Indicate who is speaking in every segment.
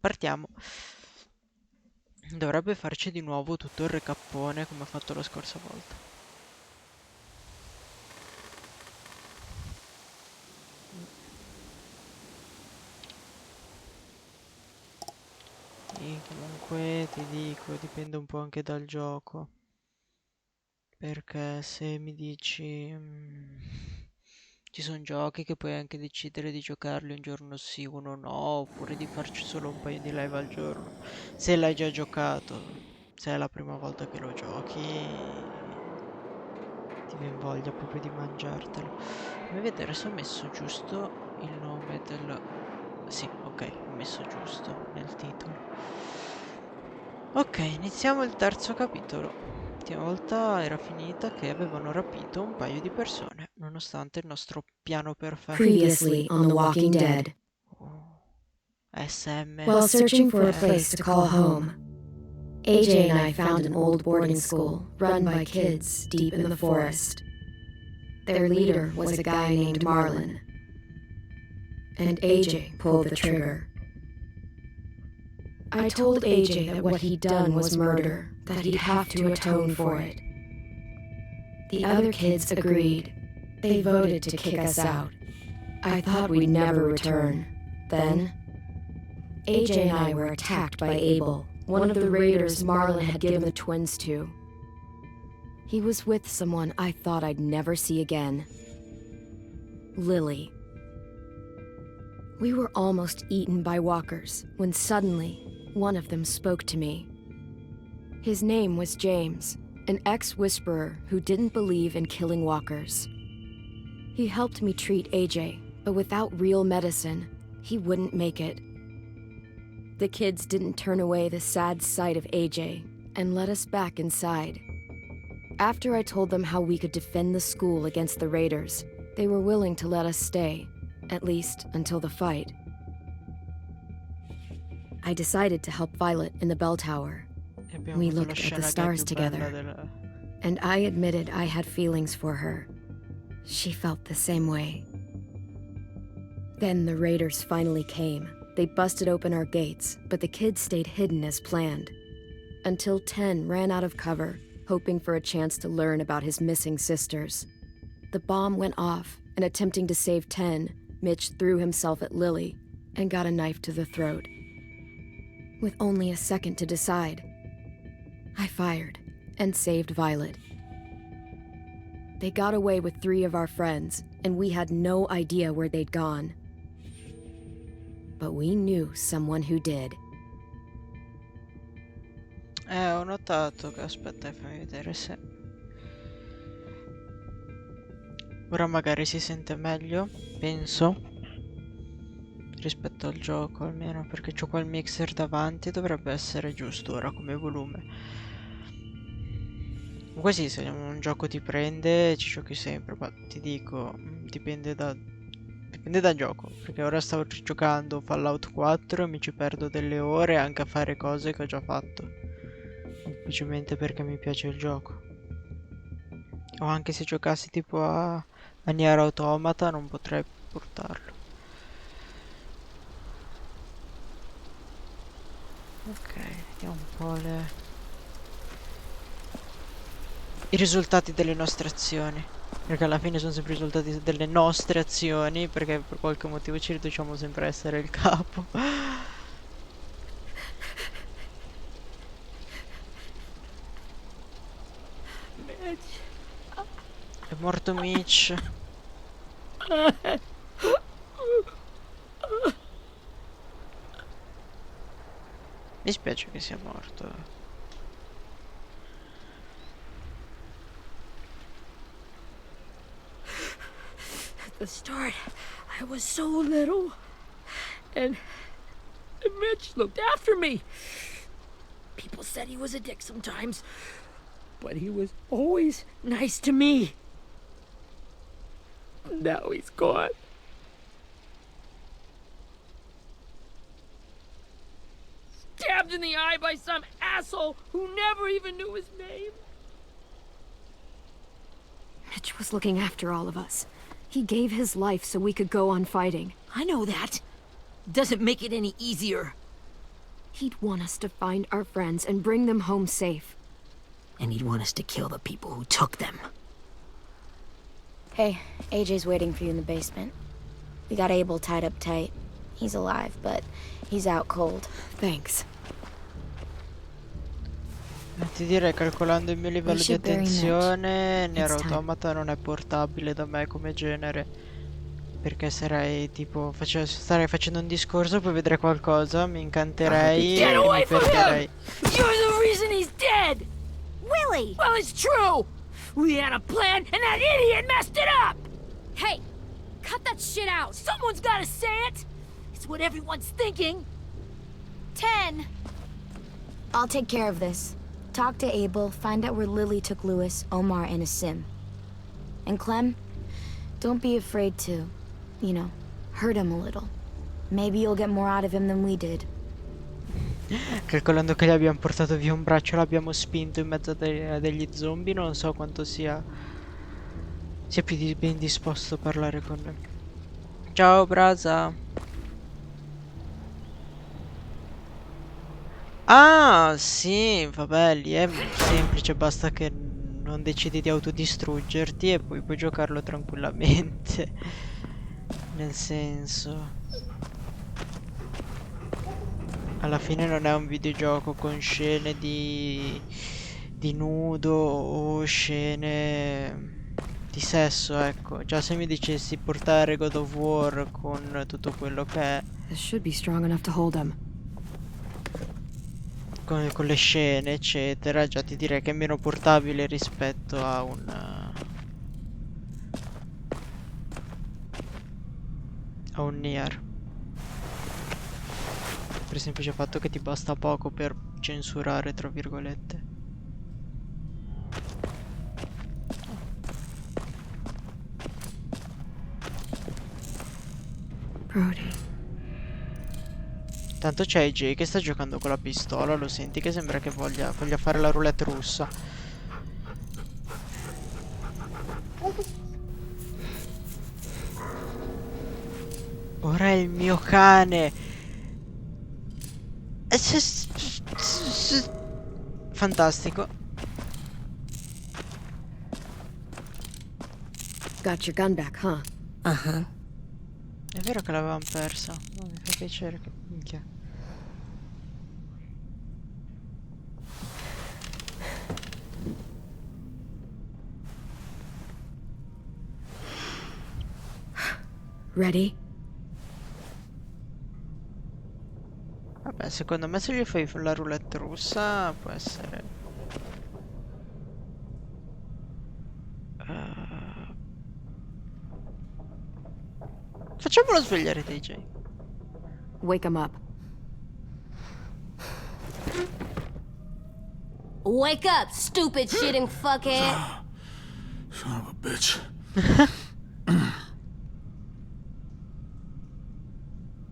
Speaker 1: partiamo. Dovrebbe farci di nuovo tutto il recappone come ha fatto la scorsa volta. Sì, comunque ti dico, dipende un po' anche dal gioco. Perché se mi dici... ci sono giochi che puoi anche decidere di giocarli un giorno sì, uno no, oppure di farci solo un paio di live al giorno. Se l'hai già giocato, se è la prima volta che lo giochi, ti viene voglia proprio di mangiartelo. Fammi vedere se ho messo giusto il nome del... Sì, ok, ho messo giusto nel titolo. Ok, iniziamo il terzo capitolo. L'ultima volta era finita che avevano rapito un paio di persone, nonostante il nostro piano perfetto.
Speaker 2: Previously on The Walking Dead.
Speaker 1: Oh, SM.
Speaker 2: While searching for a place to call home, AJ and I found an old boarding school run by kids deep in the forest. Their leader was a guy named Marlin, and AJ pulled the trigger. I told AJ that what he'd done was murder, that he'd have to atone for it. The other kids agreed. They voted to kick us out. I thought we'd never return. Then, AJ and I were attacked by Abel, one of the raiders Marlin had given the twins to. He was with someone I thought I'd never see again. Lily. We were almost eaten by walkers when suddenly one of them spoke to me. His name was James, an ex-whisperer who didn't believe in killing walkers. He helped me treat AJ, but without real medicine, he wouldn't make it. The kids didn't turn away the sad sight of AJ and let us back inside. After I told them how we could defend the school against the raiders, they were willing to let us stay, at least until the fight. I decided to help Violet in the bell tower.
Speaker 1: E abbiamo
Speaker 2: We
Speaker 1: avuto la
Speaker 2: looked at
Speaker 1: scena
Speaker 2: the
Speaker 1: che è
Speaker 2: stars
Speaker 1: più bella
Speaker 2: together, and I admitted I had feelings for her. She felt the same way. Then the raiders finally came. They busted open our gates, but the kids stayed hidden as planned. Until 10 ran out of cover, hoping for a chance to learn about his missing sisters. The bomb went off, and attempting to save 10, Mitch threw himself at Lily and got a knife to the throat. With only a second to decide, I fired and saved Violet. They got away with 3 of our friends, and we had no idea where they'd gone. But we knew someone who did.
Speaker 1: Ho notato che... Aspetta, fammi vedere se... Ora magari si sente meglio, penso, rispetto al gioco almeno, perché c'ho qua il mixer davanti, dovrebbe essere giusto ora come volume. Comunque sì, se un gioco ti prende ci giochi sempre, ma ti dico, dipende dal gioco, perché ora stavo giocando Fallout 4 e mi ci perdo delle ore anche a fare cose che ho già fatto, semplicemente perché mi piace il gioco. O anche se giocassi tipo a Nier Automata non potrei portarlo. Ok, vediamo un po' i risultati delle nostre azioni. Perché alla fine sono sempre i risultati delle nostre azioni, perché per qualche motivo ci riduciamo sempre a essere il capo.
Speaker 3: Mitch.
Speaker 1: È morto Mitch. Mi spiace che sia morto.
Speaker 3: At the start, I was so little, and Mitch looked after me. People said he was a dick sometimes, but he was always nice to me. Now he's gone. Stabbed in the eye by some asshole who never even knew his name.
Speaker 2: Mitch was looking after all of us. He gave his life so we could go on fighting.
Speaker 3: I know that. Doesn't make it any easier.
Speaker 2: He'd want us to find our friends and bring them home safe.
Speaker 3: And he'd want us to kill the people who took them.
Speaker 4: Hey, AJ's waiting for you in the basement. We got Abel tied up tight. He's alive, but he's out cold.
Speaker 2: Thanks.
Speaker 1: Ti direi, calcolando il mio livello di
Speaker 4: should bury Mitch.
Speaker 1: attenzione, Nier
Speaker 4: It's time.
Speaker 1: Automata non è portabile da me come genere. Perché sarei tipo, starei facendo un discorso, poi vedrei qualcosa, mi incanterei
Speaker 3: Get
Speaker 1: e
Speaker 3: away
Speaker 1: mi
Speaker 3: from him!
Speaker 1: perderei.
Speaker 3: You're the reason he's dead!
Speaker 4: Willie!
Speaker 3: Well, it's true! We had a plan, and that idiot messed it up!
Speaker 4: Hey! Cut that shit out!
Speaker 3: Someone's gotta say it! It's what everyone's thinking!
Speaker 4: 10! I'll take care of this. Talk to Abel, find out where Lily took Lewis, Omar, and Asim. And Clem, don't be afraid to, hurt him a little. Maybe you'll get more out of him than we did.
Speaker 1: Calcolando che gli abbiamo portato via un braccio, l'abbiamo spinto in mezzo a degli zombie, non so quanto sia più ben disposto a parlare con me. Ciao Brasa. Ah sì, vabbè, lì è semplice, basta che non decidi di autodistruggerti e poi puoi giocarlo tranquillamente. Nel senso, alla fine non è un videogioco con scene di nudo o scene di sesso, ecco. Già se mi dicessi portare God of War con tutto quello che è,
Speaker 2: This should be strong enough to hold him.
Speaker 1: con le scene eccetera, già ti direi che è meno portabile rispetto a un Nier, per il semplice fatto che ti basta poco per censurare, tra virgolette.
Speaker 2: Brody.
Speaker 1: Tanto c'è AJ che sta giocando con la pistola, lo senti che sembra che voglia fare la roulette russa. Ora è il mio cane. Fantastico.
Speaker 2: Got your gun back, huh?
Speaker 3: Uh-huh.
Speaker 1: È vero che l'avevamo persa. No, mi fa piacere che minchia.
Speaker 2: Ready?
Speaker 1: Vabbè, secondo me se gli fai la roulette russa può essere. Facciamolo svegliare DJ.
Speaker 2: Wake him up.
Speaker 5: Wake up, stupid shitting fuckhead.
Speaker 6: Son of a bitch.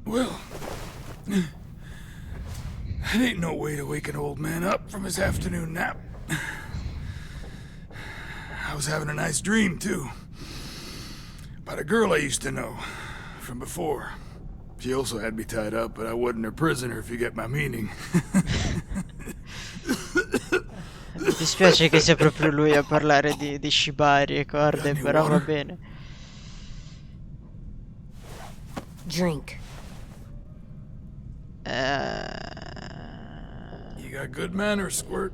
Speaker 6: Well, that ain't no way to wake an old man up from his afternoon nap. I was having a nice dream, too. About a girl I used to know from before. She also had me tied up, but I wasn't her prisoner, if you get my meaning.
Speaker 1: Mi dispiace che sia proprio lui a parlare di shibari e corde, però va bene.
Speaker 5: Drink.
Speaker 6: You got good manners, Squirt.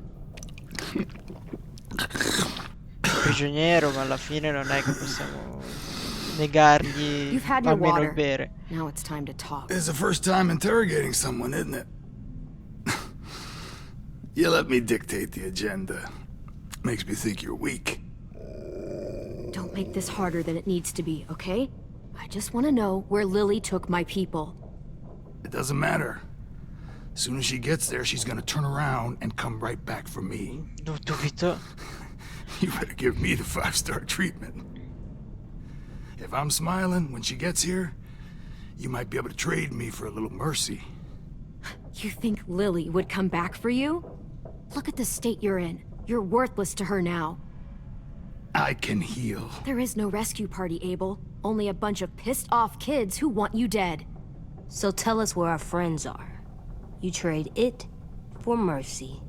Speaker 1: Prigioniero, ma alla fine non è che possiamo negargli
Speaker 2: You've had your
Speaker 1: almeno il
Speaker 2: water.
Speaker 1: bere.
Speaker 2: Now it's time to talk.
Speaker 6: It's the first time interrogating someone, isn't it? You let me dictate the agenda. Makes me think you're weak.
Speaker 2: Don't make this harder than it needs to be, okay? I just want to know where Lily took my people.
Speaker 6: It doesn't matter. As soon as she gets there, she's gonna turn around and come right back for me.
Speaker 1: Non dubito.
Speaker 6: You better give me the 5-star treatment. If I'm smiling when she gets here, you might be able to trade me for a little mercy.
Speaker 2: You think Lily would come back for you? Look at the state you're in. You're worthless to her now.
Speaker 6: I can heal.
Speaker 2: There is no rescue party, Abel. Only a bunch of pissed off kids who want you dead.
Speaker 5: So tell us where our friends are. You trade it for mercy.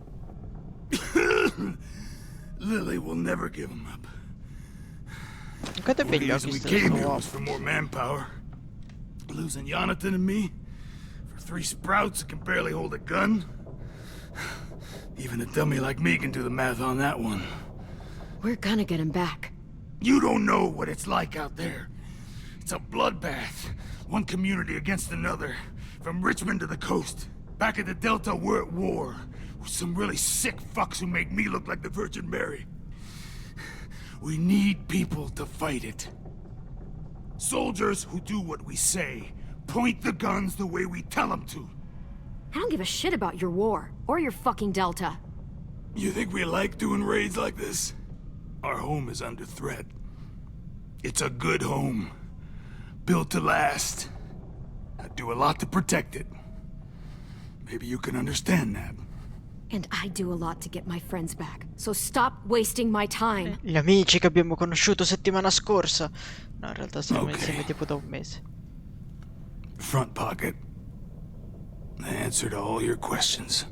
Speaker 6: Lily will never give him up.
Speaker 1: Quanto è
Speaker 6: The
Speaker 1: bello
Speaker 6: reason we
Speaker 1: questo
Speaker 6: came here
Speaker 1: uomo.
Speaker 6: was for more manpower. Losing Jonathan and me for 3 sprouts that can barely hold a gun. Even a dummy like me can do the math on that one.
Speaker 2: We're gonna get him back.
Speaker 6: You don't know what it's like out there. It's a bloodbath. One community against another. From Richmond to the coast. Back at the Delta, we're at war. With some really sick fucks who make me look like the Virgin Mary. We need people to fight it. Soldiers who do what we say. Point the guns the way we tell them to.
Speaker 2: I don't give a shit about your war, or your fucking Delta.
Speaker 6: You think we like doing raids like this? Our home is under threat. It's a good home. Built to last. I'd do a lot to protect it. Maybe you can understand that.
Speaker 2: And I do a lot to get my friends back, so stop wasting my time.
Speaker 1: Gli amici che abbiamo conosciuto settimana scorsa. No, in realtà siamo
Speaker 6: Ok.
Speaker 1: insieme tipo da un mese.
Speaker 6: Front pocket. The answer to all your questions.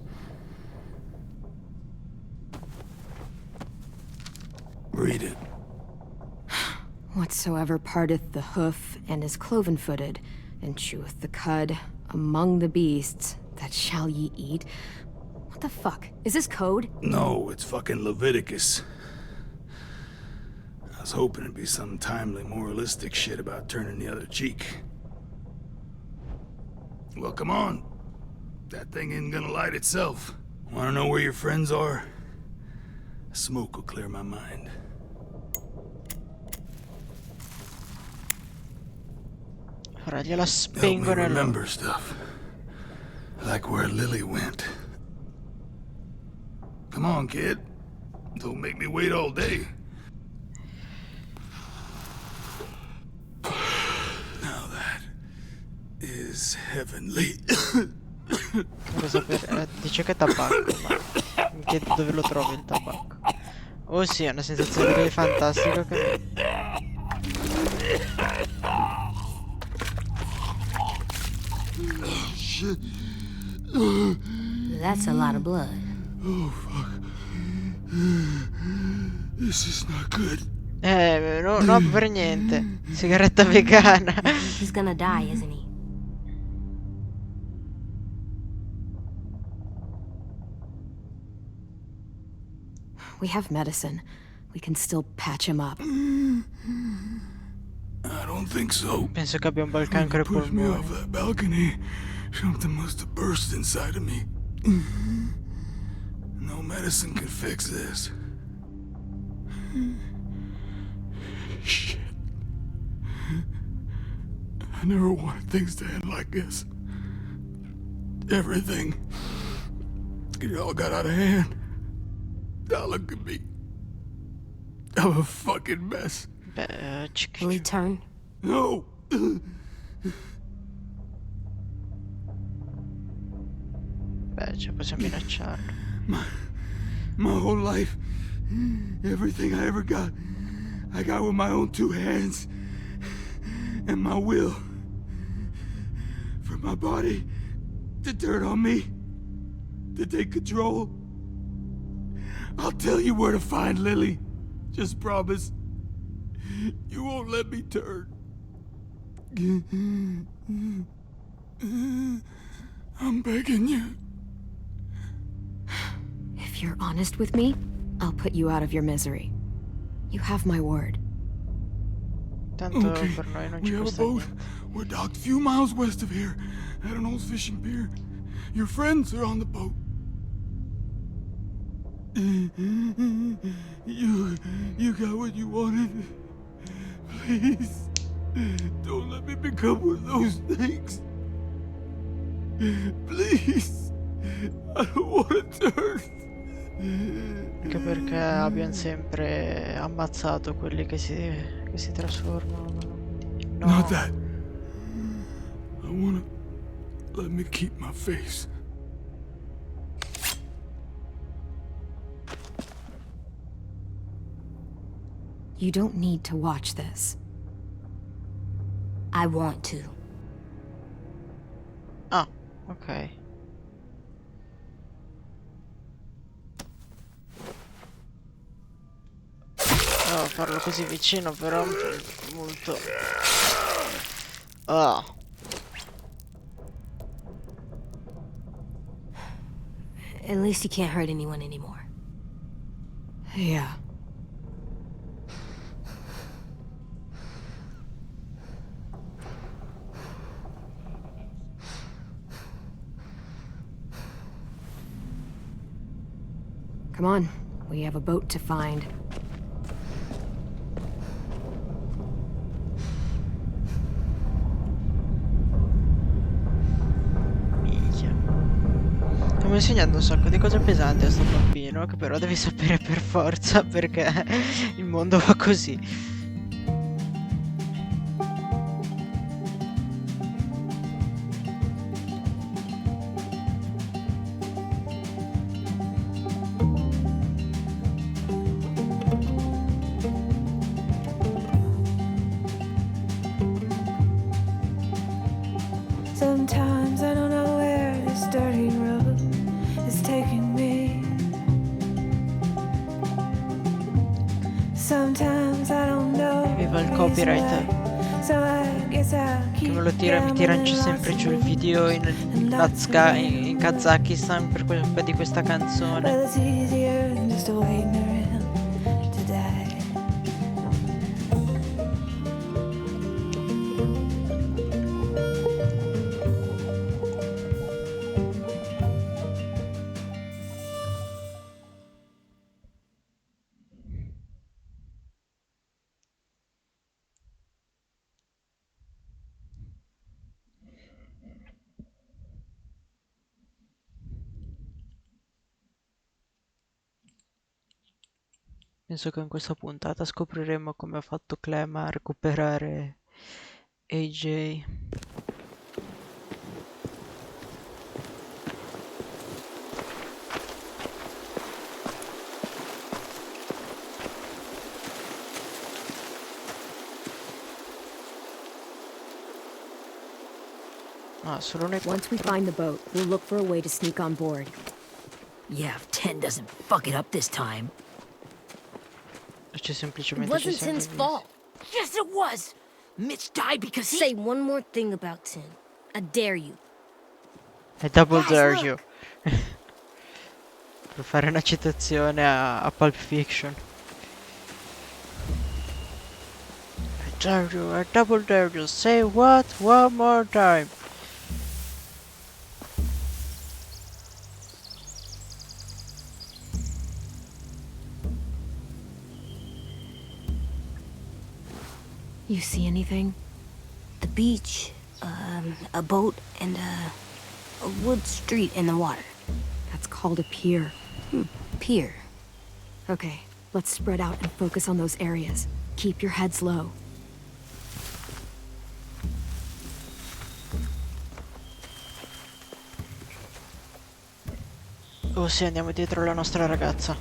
Speaker 6: Read it.
Speaker 2: Whatsoever parteth the hoof and is cloven-footed, and cheweth the cud among the beasts, that shall ye eat. What the fuck? Is this code?
Speaker 6: No, it's fucking Leviticus. I was hoping it'd be some timely moralistic shit about turning the other cheek. Well, come on. That thing isn't gonna light itself. Wanna know where your friends are? Smoke will clear my mind.
Speaker 1: Ora gliela
Speaker 6: Help me
Speaker 1: spengo nel...
Speaker 6: remember stuff. Like where Lily went. Come on, kid. Don't make me wait all day. Now that is heavenly.
Speaker 1: Cosa per... dice che è tabacco, ma mi chiedo dove lo trovi il tabacco. Oh sì, è una sensazione così fantastica che...
Speaker 5: That's a lot of blood.
Speaker 6: Oh, fuck. This is not good.
Speaker 1: No, no, per niente. Sigaretta vegana.
Speaker 5: He's gonna die, isn't he?
Speaker 2: We have medicine. We can still patch him up.
Speaker 6: I don't think so.
Speaker 1: Penso che abbia un bel cancro ai
Speaker 6: Push me off
Speaker 1: polmoni.
Speaker 6: that balcony. Something must have burst inside of me. No medicine can fix this. Shit. I never wanted things to end like this. Everything. It all got out of hand. Now look at me. I'm a fucking mess.
Speaker 1: Beh,
Speaker 5: Will he turn?
Speaker 6: No!
Speaker 1: beh, cioè possiamo minacciarlo.
Speaker 6: My whole life, everything I ever got, I got with my own 2 hands and my will. For my body to turn on me, to take control. I'll tell you where to find Lily. Just promise. You won't let me turn. I'm begging you.
Speaker 2: If you're honest with me, I'll put you out of your misery. You have my word.
Speaker 1: Tanto
Speaker 6: Okay,
Speaker 1: per noi non
Speaker 6: we
Speaker 1: ci
Speaker 6: have a
Speaker 1: costa
Speaker 6: boat.
Speaker 1: niente.
Speaker 6: We're docked a few miles west of here, at an old fishing pier. Your friends are on the boat. You got what you wanted. Please, don't let me become one of those things. Please, I don't want to turn.
Speaker 1: Anche perché abbiamo sempre ammazzato quelli che si trasformano. No.
Speaker 6: Not that. I wanna let me keep my face.
Speaker 2: You don't need to watch this.
Speaker 5: I want to.
Speaker 1: Ah, ok. farlo così vicino, però molto... Ah.
Speaker 5: At least you can't hurt anyone anymore.
Speaker 2: Yeah. Come on, we have a boat to find.
Speaker 1: Minchia. Stiamo insegnando un sacco di cose pesanti a sto bambino, che però devi sapere per forza perché il mondo va così.
Speaker 7: Sometimes I don't know where this dirty road is taking me. Sometimes I don't know.
Speaker 1: Viva il copyright.
Speaker 7: So I guess I'll
Speaker 1: Che
Speaker 7: keep
Speaker 1: me lo tira, mi tiranci sempre giù il video in Kazakistan per colpa di questa canzone.
Speaker 7: Well, it's easier than just waiting around to die.
Speaker 1: Penso che in questa puntata scopriremo come ha fatto Clem a recuperare AJ. Ah, solo noi
Speaker 2: Once we
Speaker 1: quattro.
Speaker 2: find the boat, we'll look for a way to sneak on board.
Speaker 3: Yeah, if 10 doesn't fuck it up this time.
Speaker 1: C'è
Speaker 5: It
Speaker 1: semplicemente ci
Speaker 5: wasn't
Speaker 1: siamo
Speaker 5: Tin's
Speaker 1: divisi.
Speaker 5: fault.
Speaker 3: Yes, it was! Mitch died because he...
Speaker 5: Say one more thing about Tin. I dare you.
Speaker 1: I double
Speaker 3: Guys,
Speaker 1: dare
Speaker 3: look.
Speaker 1: you. Per fare una citazione a Pulp Fiction. I dare you, I double dare you. Say what? One more time.
Speaker 2: You see anything?
Speaker 5: The beach, a boat, and a wood street in the water.
Speaker 2: That's called a pier.
Speaker 5: Pier.
Speaker 2: Okay, let's spread out and focus on those areas. Keep your heads low.
Speaker 1: Oh sì, andiamo dietro la nostra ragazza.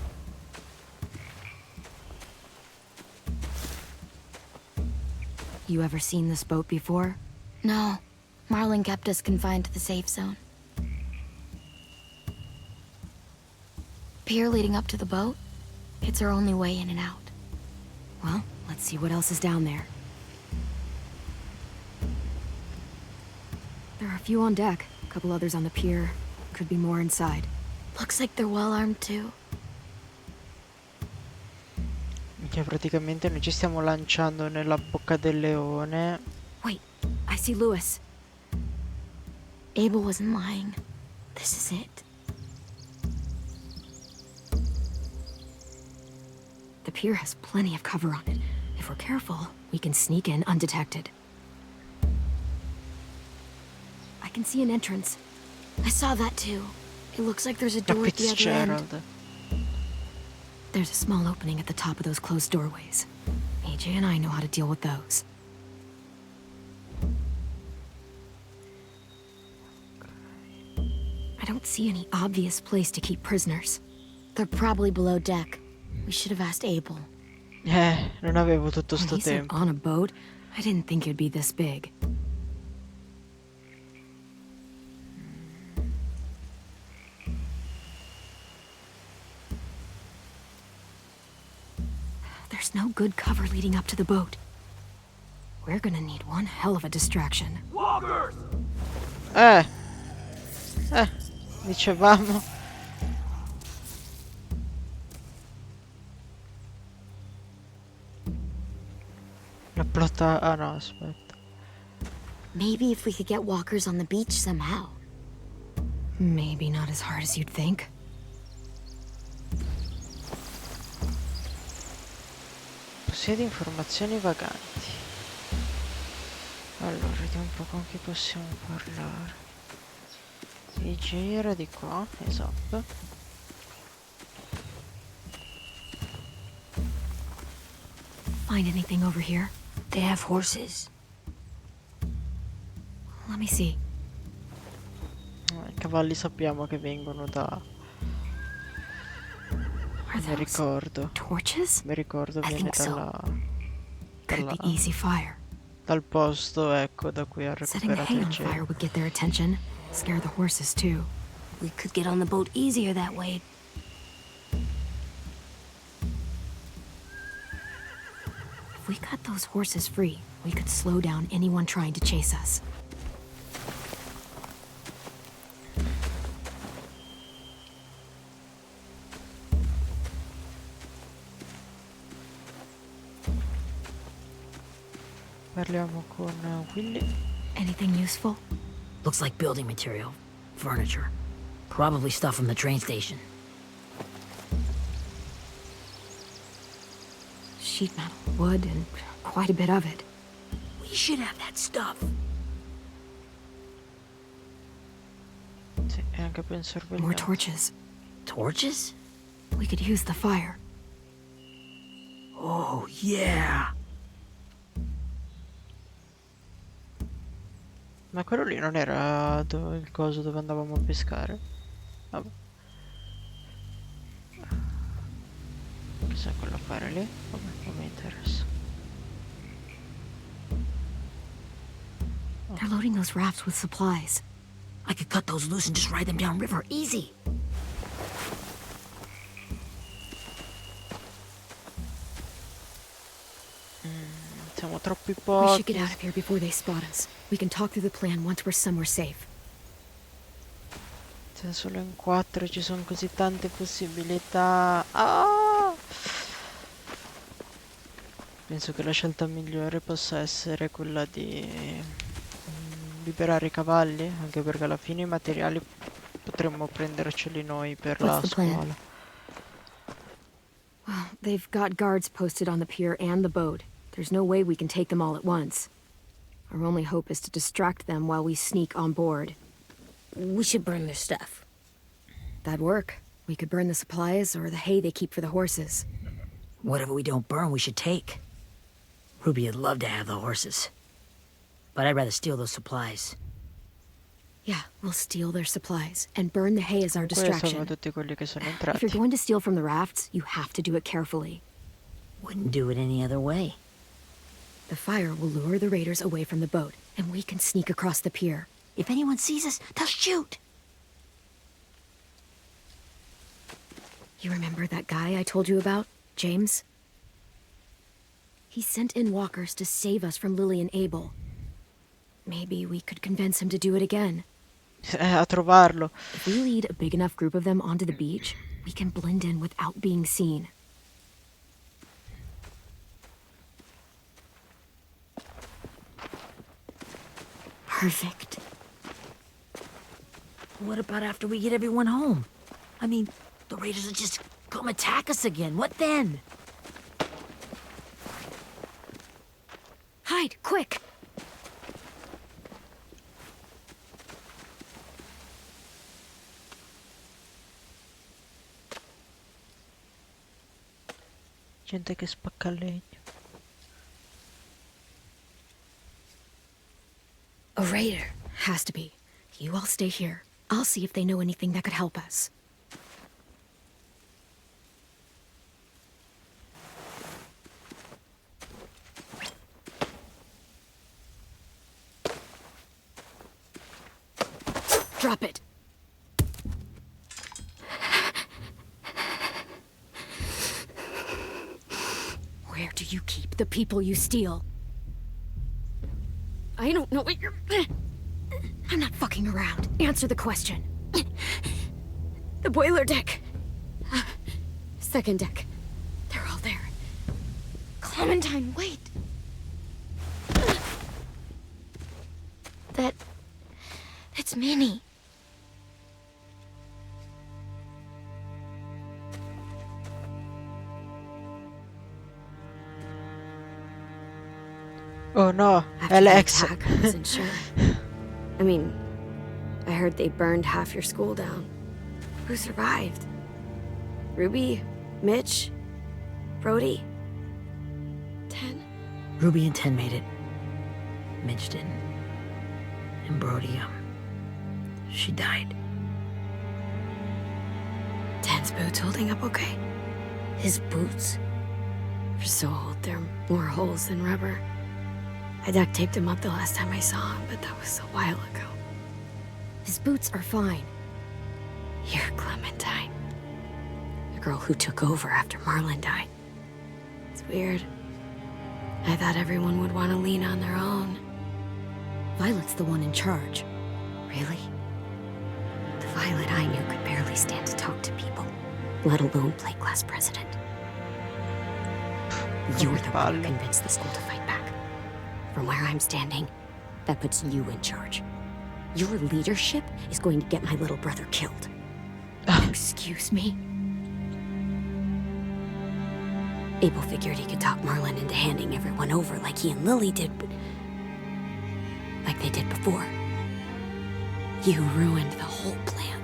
Speaker 2: You ever seen this boat before?
Speaker 4: No, Marlin kept us confined to the safe zone. Pier leading up to the boat? It's our only way in and out.
Speaker 2: Well, let's see what else is down there. There are a few on deck, a couple others on the pier. Could be more inside.
Speaker 4: Looks like they're well armed too.
Speaker 1: Che praticamente noi ci stiamo lanciando nella bocca del leone.
Speaker 2: Wait, I see Lewis.
Speaker 4: Abel wasn't lying. This is it.
Speaker 2: The pier has plenty of cover on it. If we're careful, we can sneak in undetected.
Speaker 4: I can see an entrance. I saw that too. It looks like there's a
Speaker 1: Da
Speaker 4: door at the other end.
Speaker 1: Fitzgerald.
Speaker 2: There's a small opening at the top of those closed doorways. AJ and I know how to deal with those. I don't see any obvious place to keep prisoners.
Speaker 4: They're probably below deck. We should have asked Abel.
Speaker 1: Non avevo tutto
Speaker 2: When
Speaker 1: sto
Speaker 2: he said
Speaker 1: tempo.
Speaker 2: on a boat, I didn't think it'd be this big. There's There's no good cover leading up to the boat. We're gonna need one hell of a distraction.
Speaker 1: Eh, dicevamo. La plotta... Ah no, aspetta.
Speaker 4: Maybe if we could get walkers on the beach somehow.
Speaker 2: Maybe not as hard as you'd think.
Speaker 1: Possiedi informazioni vaganti. Allora, vediamo un po' con chi possiamo parlare. EJ era di qua, esatto.
Speaker 2: Find anything over here?
Speaker 5: They have horses.
Speaker 2: Let me see.
Speaker 1: I cavalli sappiamo che vengono da...
Speaker 2: Are
Speaker 1: Mi
Speaker 2: those
Speaker 1: ricordo.
Speaker 2: torches?
Speaker 1: Mi ricordo
Speaker 5: I
Speaker 1: viene
Speaker 5: think so.
Speaker 2: Could be easy fire.
Speaker 1: dal posto, ecco, da cui ha
Speaker 2: Setting the
Speaker 1: recuperato
Speaker 2: hay
Speaker 1: il
Speaker 2: on fire
Speaker 1: gelo.
Speaker 2: would get their attention. Scare the horses too.
Speaker 5: We could get on the boat easier that way.
Speaker 2: If we cut those horses free, we could slow down anyone trying to chase us.
Speaker 1: Parliamo con Willy.
Speaker 2: Anything useful?
Speaker 3: Looks like building material. Furniture. Probably stuff from the train station.
Speaker 2: Sheet metal, wood, and quite a bit of it.
Speaker 3: We should have that stuff.
Speaker 1: Sì, e anche per
Speaker 2: More
Speaker 1: sorveglianza.
Speaker 2: torches.
Speaker 3: Torches?
Speaker 2: We could use the fire.
Speaker 3: Oh, yeah.
Speaker 1: Ma quello lì non era il coso dove andavamo a pescare? Vabbè. Cos'è quell'affare lì? Vabbè, non mi interessa.
Speaker 2: They're loading those rafts with supplies.
Speaker 3: I could cut those loose and just ride them downriver. Easy.
Speaker 1: Siamo troppi
Speaker 2: We should get
Speaker 1: pochi.
Speaker 2: out of here before they spot us. We can talk through the plan once we're somewhere safe.
Speaker 1: Siamo solo in 4, ci sono così tante possibilità. Ah! Penso che la scelta migliore possa essere quella di liberare i cavalli, anche perché alla fine i materiali potremmo prenderceli noi per la
Speaker 4: What's the plan?
Speaker 1: scuola.
Speaker 2: Well, they've got guards posted on the pier and the boat. There's no way we can take them all at once. Our only hope is to distract them while we sneak on board.
Speaker 5: We should burn their stuff.
Speaker 2: That'd work. We could burn the supplies or the hay they keep for the horses.
Speaker 3: Whatever we don't burn, we should take. Ruby would love to have the horses. But I'd rather steal those supplies.
Speaker 2: Yeah, we'll steal their supplies and burn the hay as our
Speaker 1: Questo sono
Speaker 2: distraction.
Speaker 1: tutti quelli che sono
Speaker 2: If you're
Speaker 1: entrati.
Speaker 2: going to steal from the rafts, you have to do it carefully.
Speaker 3: Wouldn't do it any other way.
Speaker 2: The fire will lure the raiders away from the boat, and we can sneak across the pier.
Speaker 3: If anyone sees us, they'll shoot.
Speaker 2: You remember that guy I told you about, James? He sent in walkers to save us from Lily and Abel. Maybe we could convince him to do it again.
Speaker 1: A trovarlo.
Speaker 2: If we lead a big enough group of them onto the beach, we can blend in without being seen.
Speaker 4: Perfect.
Speaker 3: What about after we get everyone home? I mean, the raiders will just come attack us again. What then?
Speaker 2: Hide, quick!
Speaker 1: Gente che spacca il legno.
Speaker 2: A raider. Has to be. You all stay here. I'll see if they know anything that could help us. Drop it. Where do you keep the people you steal? I don't know what you're... I'm not fucking around. Answer the question. The boiler deck. Second deck. They're all there.
Speaker 4: Clementine, wait. That's Minnie.
Speaker 1: Oh no, è
Speaker 2: After the
Speaker 1: l'ex.
Speaker 2: attack, I wasn't sure. I mean, I heard they burned half your school down. Who survived? Ruby? Mitch? Brody? 10?
Speaker 3: Ruby and 10 made it. Mitch didn't. And Brody, she died.
Speaker 2: 10's boots holding up okay?
Speaker 5: His boots.
Speaker 2: They're so old, there are more holes than rubber. I duct taped him up the last time I saw him, but that was a while ago. His boots are fine. You're Clementine. The girl who took over after Marlon died. It's weird. I thought everyone would want to lean on their own. Violet's the one in charge. Really? The Violet I knew could barely stand to talk to people, let alone play class president. You were the one who convinced the school to fight back. From where I'm standing, that puts you in charge. Your leadership is going to get my little brother killed. Excuse me? Abel figured he could talk Marlon into handing everyone over like he and Lily did, but... like they did before. You ruined the whole plan.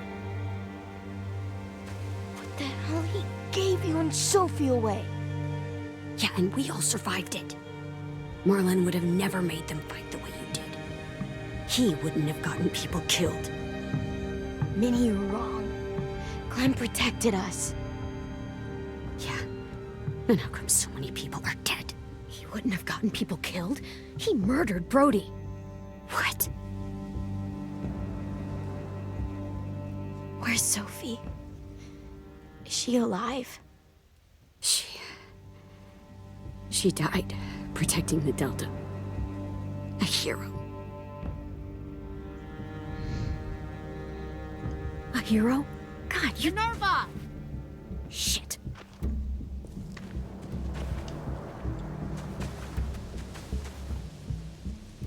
Speaker 4: What the hell? He gave you and Sophie away.
Speaker 2: Yeah, and we all survived it. Marlon would have never made them fight the way you did. He wouldn't have gotten people killed.
Speaker 4: Minnie, you're wrong. Clem protected us.
Speaker 2: Yeah. And how come so many people are dead? He wouldn't have gotten people killed. He murdered Brody. What?
Speaker 4: Where's Sophie? Is she alive?
Speaker 2: She died protecting the Delta. A hero. A hero? God, you...
Speaker 8: Minerva!
Speaker 2: Shit.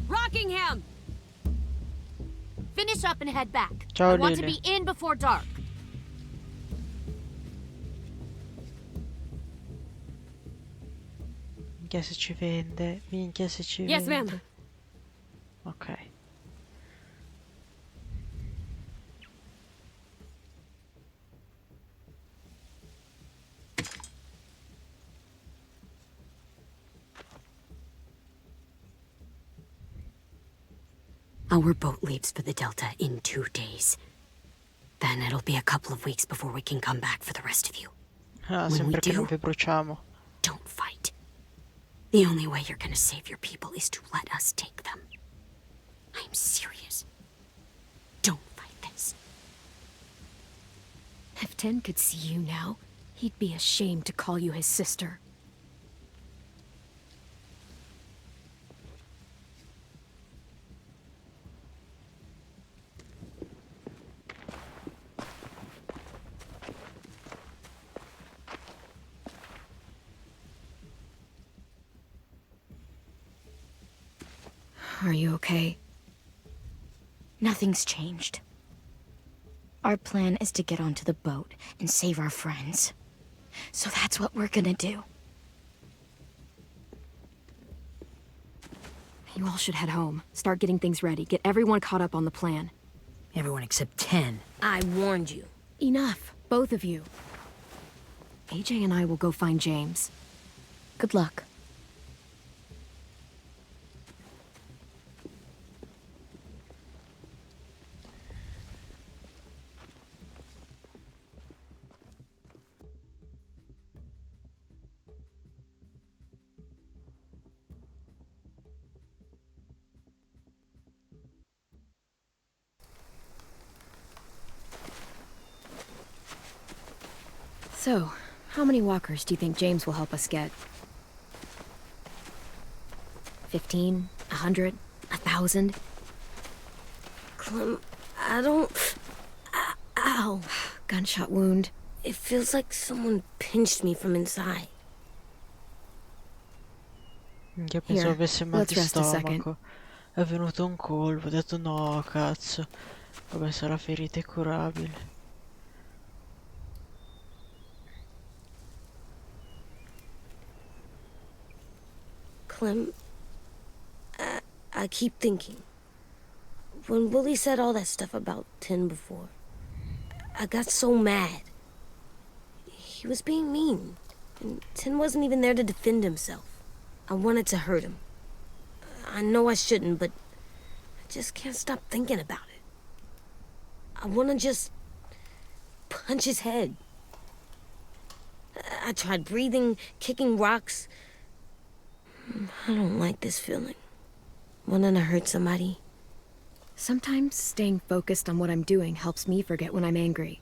Speaker 8: Rockingham! Finish up and head back.
Speaker 1: Ciao,
Speaker 8: I want to
Speaker 1: Lily.
Speaker 8: be in before dark.
Speaker 1: Minchia se ci vende. Minchia se ci
Speaker 2: Yes,
Speaker 1: vende.
Speaker 2: ma'am.
Speaker 1: Ok.
Speaker 2: Our boat leaves for the Delta in 2 days. Then it'll be a couple of weeks before we can come back for the rest of you.
Speaker 1: Ah,
Speaker 2: When we
Speaker 1: sempre che non
Speaker 2: do-
Speaker 1: vi bruciamo.
Speaker 2: Don't fight. The only way you're gonna save your people is to let us take them. I'm serious. Don't fight this. If 10 could see you now, he'd be ashamed to call you his sister. Are you okay?
Speaker 4: Nothing's changed. Our plan is to get onto the boat and save our friends. So that's what we're gonna do.
Speaker 2: You all should head home. Start getting things ready. Get everyone caught up on the plan.
Speaker 3: Everyone except 10.
Speaker 5: I warned you.
Speaker 2: Enough, both of you. AJ and I will go find James.
Speaker 4: Good luck.
Speaker 2: So, how many walkers do you think James will help us get? 15, 100, 1,000.
Speaker 5: Clem, I don't... Ow.
Speaker 2: Gunshot wound.
Speaker 5: It feels like someone pinched me from inside.
Speaker 1: Minchia, pensavo
Speaker 2: Here,
Speaker 1: avesse mal
Speaker 2: let's
Speaker 1: di
Speaker 2: rest a second.
Speaker 1: stomaco. È venuto un colpo, ho detto no, cazzo. Vabbè, se la ferita è curabile.
Speaker 5: Clem, I keep thinking. When Willie said all that stuff about Tin before, I got so mad. He was being mean, and Tin wasn't even there to defend himself. I wanted to hurt him. I know I shouldn't, but I just can't stop thinking about it. I want to just punch his head. I tried breathing, kicking rocks. I don't like this feeling. Wanting to hurt somebody.
Speaker 2: Sometimes staying focused on what I'm doing helps me forget when I'm angry.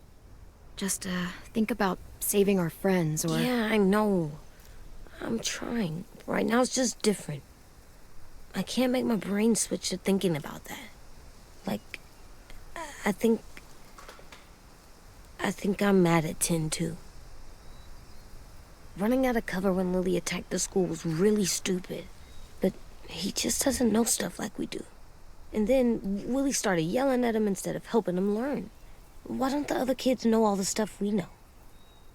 Speaker 2: Just, think about saving our friends or...
Speaker 5: Yeah, I know. I'm trying. Right now it's just different. I can't make my brain switch to thinking about that. Like, I think I'm mad at Tin, too. Running out of cover when Lily attacked the school was really stupid. But he just doesn't know stuff like we do. And then Willie started yelling at him instead of helping him learn. Why don't the other kids know all the stuff we know?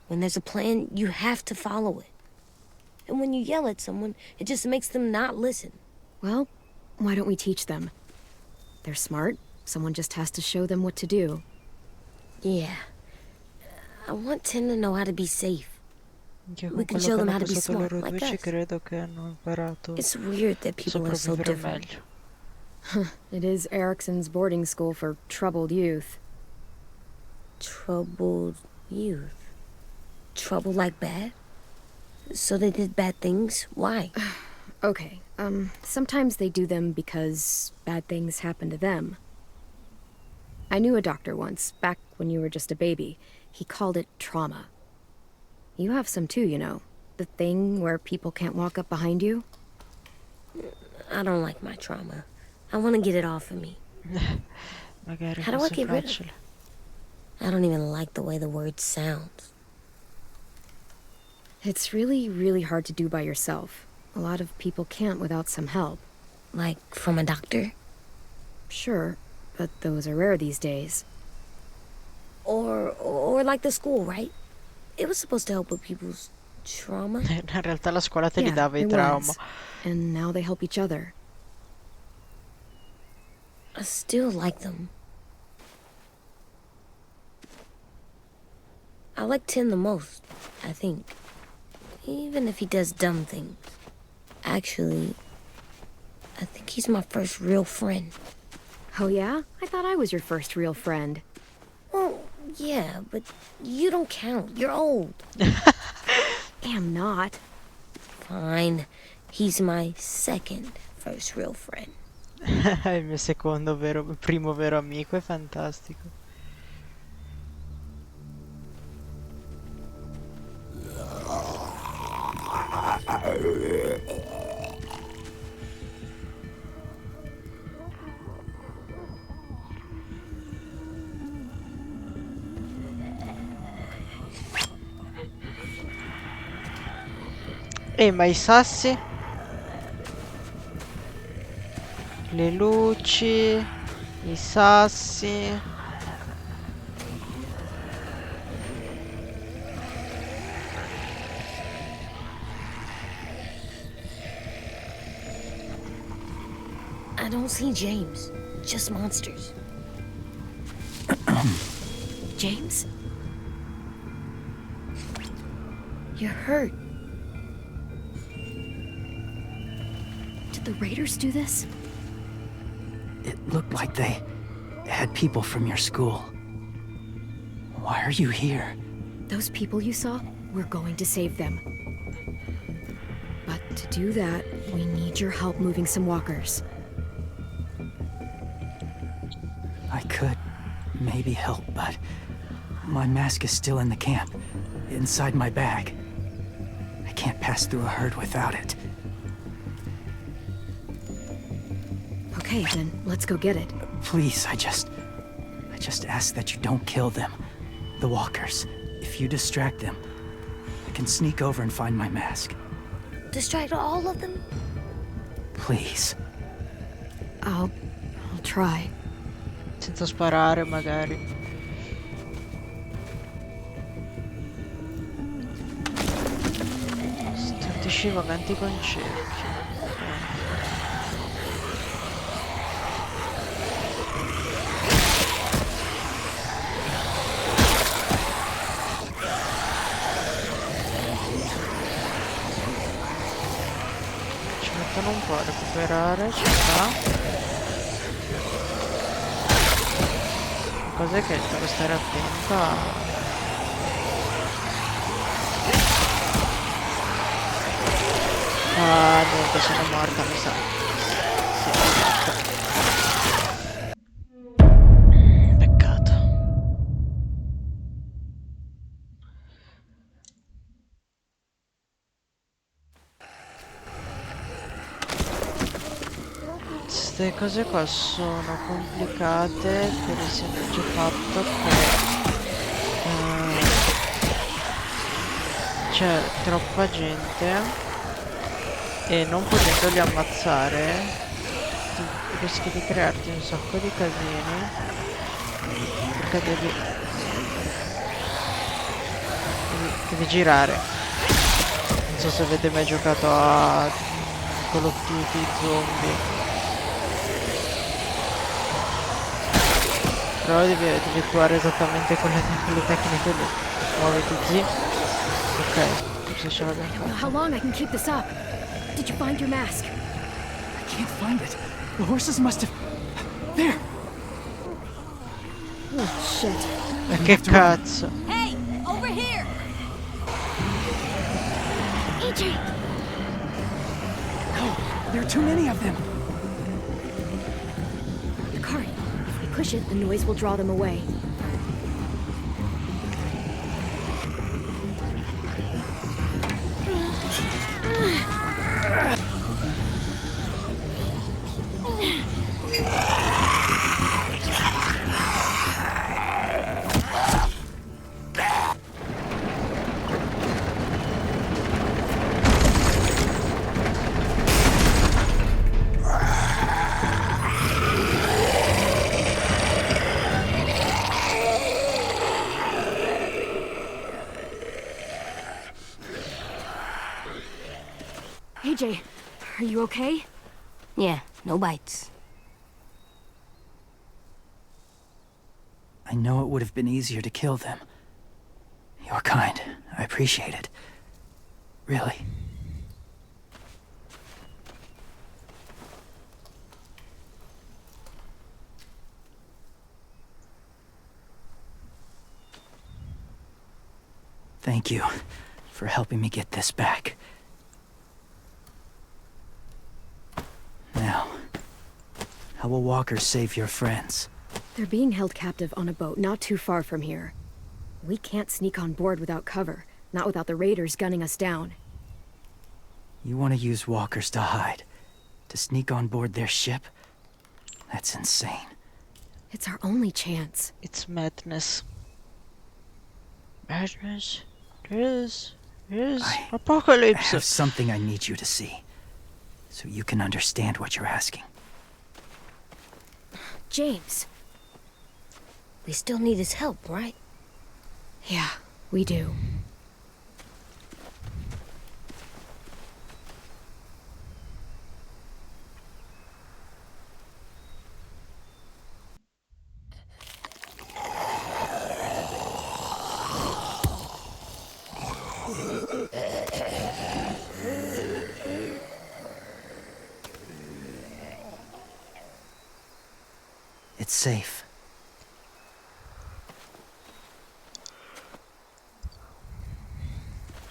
Speaker 5: When there's a plan, you have to follow it. And when you yell at someone, it just makes them not listen.
Speaker 2: Well, why don't we teach them? They're smart. Someone just has to show them what to do.
Speaker 5: Yeah. I want Tin to know how to be safe.
Speaker 1: Minchia,
Speaker 5: We
Speaker 1: con
Speaker 5: can
Speaker 1: quello
Speaker 5: show
Speaker 1: che
Speaker 5: them
Speaker 1: hanno
Speaker 5: how to be
Speaker 1: passato
Speaker 5: smart,
Speaker 1: loro
Speaker 5: like
Speaker 1: due ci
Speaker 5: us.
Speaker 1: credo che hanno imparato
Speaker 5: It's weird that
Speaker 1: a
Speaker 5: people are so
Speaker 1: sopravvivere
Speaker 5: different.
Speaker 1: meglio.
Speaker 2: It is Erickson's boarding school for troubled youth.
Speaker 5: Troubled youth. Trouble like bad? So they did bad things? Why?
Speaker 2: Okay, sometimes they do them because bad things happen to them. I knew a doctor once, back when you were just a baby. He called it trauma. You have some too, you know. The thing where people can't walk up behind you.
Speaker 5: I don't like my trauma. I want to get it off of me.
Speaker 1: Magari
Speaker 5: How do I
Speaker 1: fosse
Speaker 5: get rid of
Speaker 1: facile.
Speaker 5: I don't even like the way the word sounds.
Speaker 2: It's really, really hard to do by yourself. A lot of people can't without some help.
Speaker 5: Like from a doctor?
Speaker 2: Sure, but those are rare these days.
Speaker 5: Or like the school, right? It was supposed to help with people's trauma.
Speaker 1: In realtà la scuola te li
Speaker 2: Yeah,
Speaker 1: dava i
Speaker 2: it
Speaker 1: trauma.
Speaker 2: was. And now they help each other.
Speaker 5: I still like them. I like Tin the most, I think. Even if he does dumb things. Actually, I think he's my first real friend.
Speaker 2: Oh yeah? I thought I was your first real friend.
Speaker 5: Well, yeah, but you don't count. You're old.
Speaker 2: Am not.
Speaker 5: Fine. He's my second first real friend.
Speaker 1: Il mio secondo primo vero amico è fantastico. Ma i sassi? Le luci, i sassi.
Speaker 5: I don't see James. Just monsters.
Speaker 2: James?
Speaker 5: You're hurt.
Speaker 2: Did the Raiders do this?
Speaker 9: It looked like they had people from your school. Why are you here?
Speaker 2: Those people you saw? We're going to save them. But to do that, we need your help moving some walkers.
Speaker 9: I could maybe help, but my mask is still in the camp, inside my bag. I can't pass through a herd without it.
Speaker 2: Okay, then let's go get it.
Speaker 9: Please, I just ask that you don't kill them. The walkers. If you distract them, I can sneak over and find my mask.
Speaker 5: Distract all of them?
Speaker 9: Please.
Speaker 2: I'll try.
Speaker 1: Senza sparare, magari. Stordisci vaganti concerti. Ci mettono un po' a recuperare, ci sta. La cosa è che devo stare attenta. Ah, niente, sono morta, mi sa. Sì, peccato. Queste cose qua sono complicate per il semplice fatto che c'è troppa gente e non potendoli ammazzare rischi di crearti un sacco di casini perché devi girare. Non so se avete mai giocato a Call of Duty Zombie, però devi attuare esattamente quelle tecniche lì. Muoviti zì. Ok, forse ce l'abbiamo fatta.
Speaker 2: How long I can keep this up? Did you find your mask?
Speaker 9: I can't find it. The horses must have... There!
Speaker 2: Oh, shit.
Speaker 1: Ma che cazzo?
Speaker 8: Hey, over here!
Speaker 2: AJ!
Speaker 9: No, there are too many of them.
Speaker 2: The cart. If we push it, the noise will draw them away. AJ, are you okay?
Speaker 5: Yeah, no bites.
Speaker 9: I know it would have been easier to kill them. You're kind. I appreciate it. Really. Thank you for helping me get this back. Now, how will walkers save your friends?
Speaker 2: They're being held captive on a boat not too far from here. We can't sneak on board without cover, not without the raiders gunning us down.
Speaker 9: You want to use walkers to hide? To sneak on board their ship? That's insane.
Speaker 2: It's our only chance.
Speaker 1: It's madness. Madness? It is
Speaker 9: I
Speaker 1: apocalypse.
Speaker 9: have something I need you to see, so you can understand what you're asking.
Speaker 2: James.
Speaker 5: We still need his help, right?
Speaker 2: Yeah, we do.
Speaker 9: It's safe.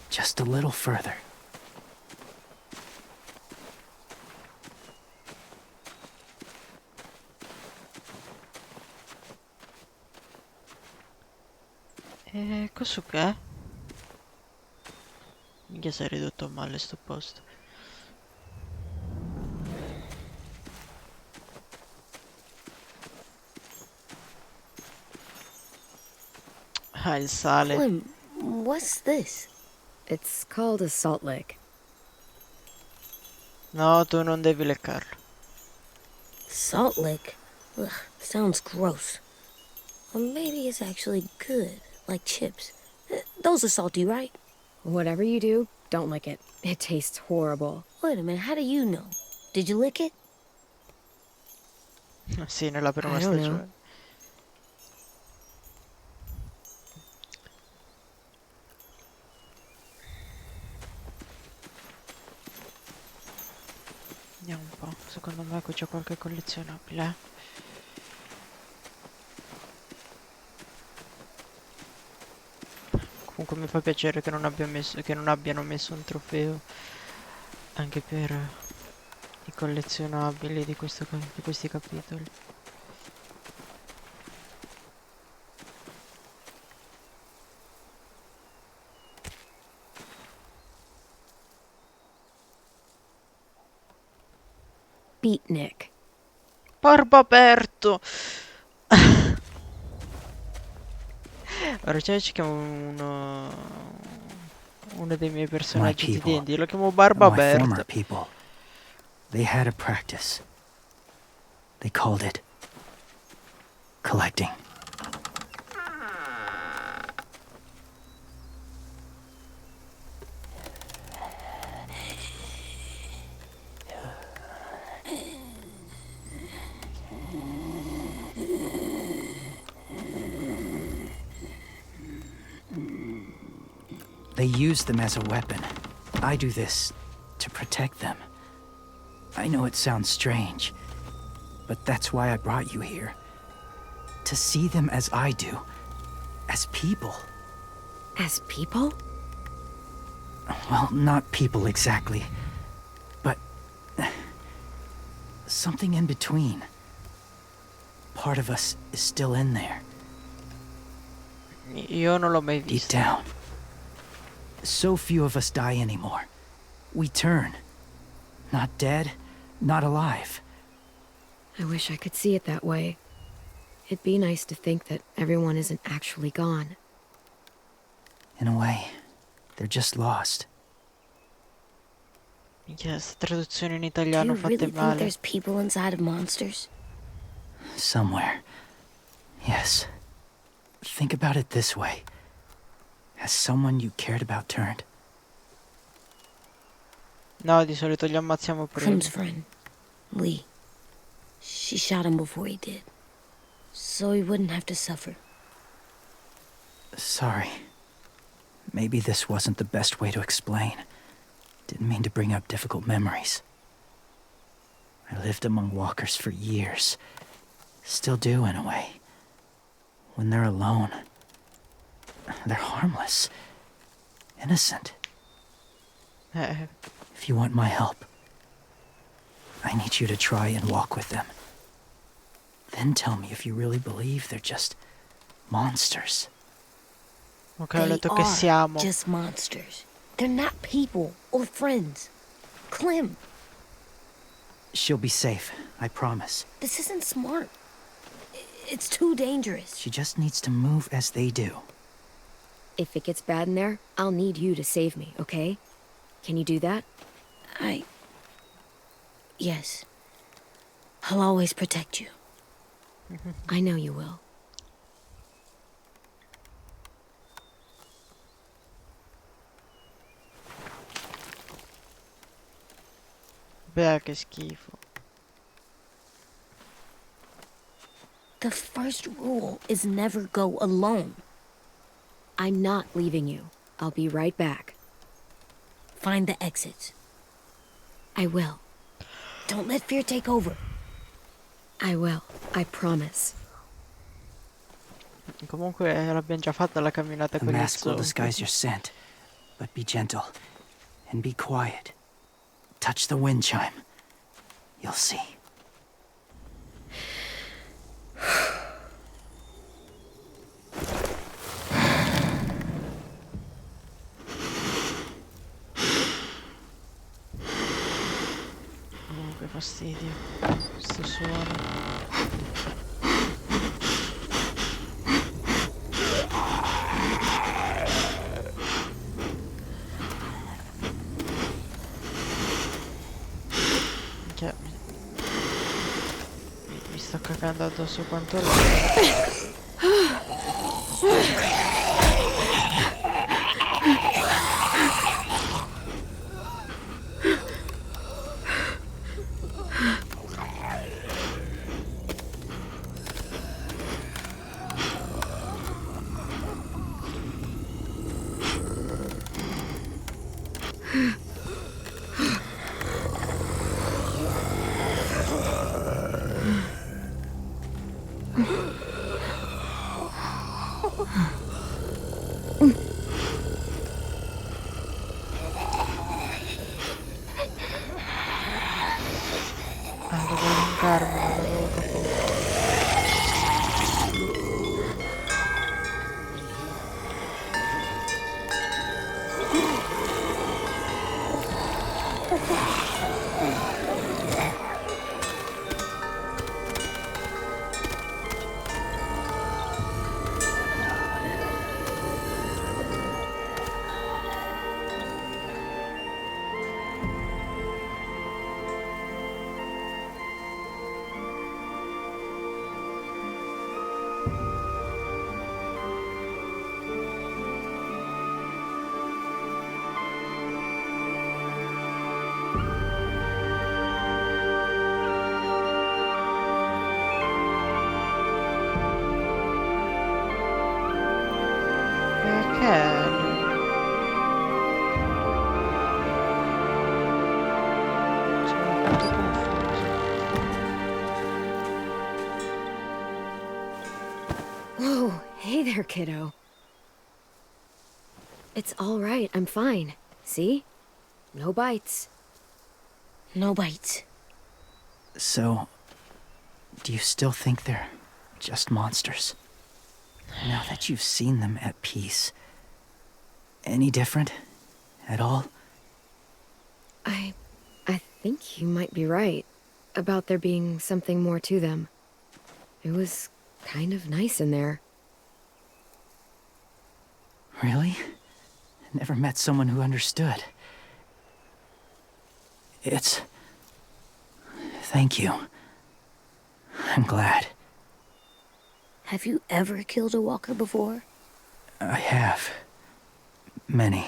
Speaker 9: Just a little further.
Speaker 1: Questo che è? Minchia, si è ridotto a male sto posto. Ah, il sale.
Speaker 5: Clem, what's this?
Speaker 2: It's called a salt lick.
Speaker 1: No, tu non devi leccarlo.
Speaker 5: Salt lick? Ugh, sounds gross. Or maybe it's actually good, like chips. Those are salty, right?
Speaker 2: Whatever you do, don't lick it. It tastes horrible.
Speaker 5: Wait a minute, how do you know? Did you lick it?
Speaker 1: Sì, nella prima
Speaker 2: I don't know.
Speaker 1: stagione. Vediamo un po', secondo me qui c'è qualche collezionabile. Comunque mi fa piacere che non abbiano messo un trofeo anche per i collezionabili di questi capitoli.
Speaker 2: Beatnik.
Speaker 1: Barba aperto! Ora ci chiamo uno dei miei personaggi di
Speaker 9: people.
Speaker 1: D&D, lo chiamo Barba
Speaker 9: My former
Speaker 1: aperto.
Speaker 9: people. They had a practice. They called it collecting. They use them as a weapon. I do this to protect them. I know it sounds strange, but that's why I brought you here. To see them as I do. As people.
Speaker 2: As people?
Speaker 9: Well, not people exactly, but something in between. Part of us is still in there,
Speaker 1: Io non l'ho mai
Speaker 9: deep
Speaker 1: visto.
Speaker 9: down. So few of us die anymore. We turn. Not dead, not alive.
Speaker 2: I wish I could see it that way. It'd be nice to think that everyone isn't actually gone.
Speaker 9: In a way, they're just lost.
Speaker 1: Yes, traduzione in
Speaker 5: Do
Speaker 1: italiano
Speaker 5: you really
Speaker 1: fatte
Speaker 5: think
Speaker 1: male.
Speaker 5: there's people inside of monsters?
Speaker 9: Somewhere. Yes. Think about it this way. Has someone you cared about turned?
Speaker 1: No, di solito li ammazziamo prima.
Speaker 5: Clem's friend, Lee. She shot him before he did. So he wouldn't have to suffer.
Speaker 9: Sorry. Maybe this wasn't the best way to explain. Didn't mean to bring up difficult memories. I lived among walkers for years. Still do, in a way. When they're alone, they're harmless. Innocent. If you want my help, I need you to try and walk with them. Then tell me if you really believe they're just monsters.
Speaker 1: Ok, ho
Speaker 5: They
Speaker 1: letto che
Speaker 5: are
Speaker 1: siamo.
Speaker 5: just monsters. They're not people or friends. Clem,
Speaker 9: She'll be safe, I promise.
Speaker 5: this isn't smart. It's too dangerous.
Speaker 9: She just needs to move as they do.
Speaker 2: If it gets bad in there, I'll need you to save me, okay? Can you do that?
Speaker 5: Yes. I'll always protect you.
Speaker 2: I know you will.
Speaker 1: Beh, che schifo.
Speaker 5: The first rule is never go alone.
Speaker 2: I'm not leaving you. I'll be right back.
Speaker 5: Find the exits.
Speaker 2: I will.
Speaker 5: Don't let fear take over.
Speaker 2: I will. I promise.
Speaker 1: Comunque l'abbiamo già fatta la camminata
Speaker 9: The
Speaker 1: con il
Speaker 9: mask will
Speaker 1: zombie.
Speaker 9: disguise your scent, but be gentle and be quiet. Touch the wind chime. You'll see.
Speaker 1: Oh, che fastidio. Questo suono. che è andato addosso quanto lei. Devo allungarmi, non avevo capito. Perché? Sono un po' confuso.
Speaker 2: Whoa, hey there, kiddo. It's all right, I'm fine. See? No bites.
Speaker 5: No bites.
Speaker 9: So, do you still think they're just monsters? Now that you've seen them at peace, any different at all?
Speaker 2: I think you might be right about there being something more to them. It was kind of nice in there.
Speaker 9: Really? Never met someone who understood. Thank you. I'm glad.
Speaker 5: Have you ever killed a walker before?
Speaker 9: I have. Many.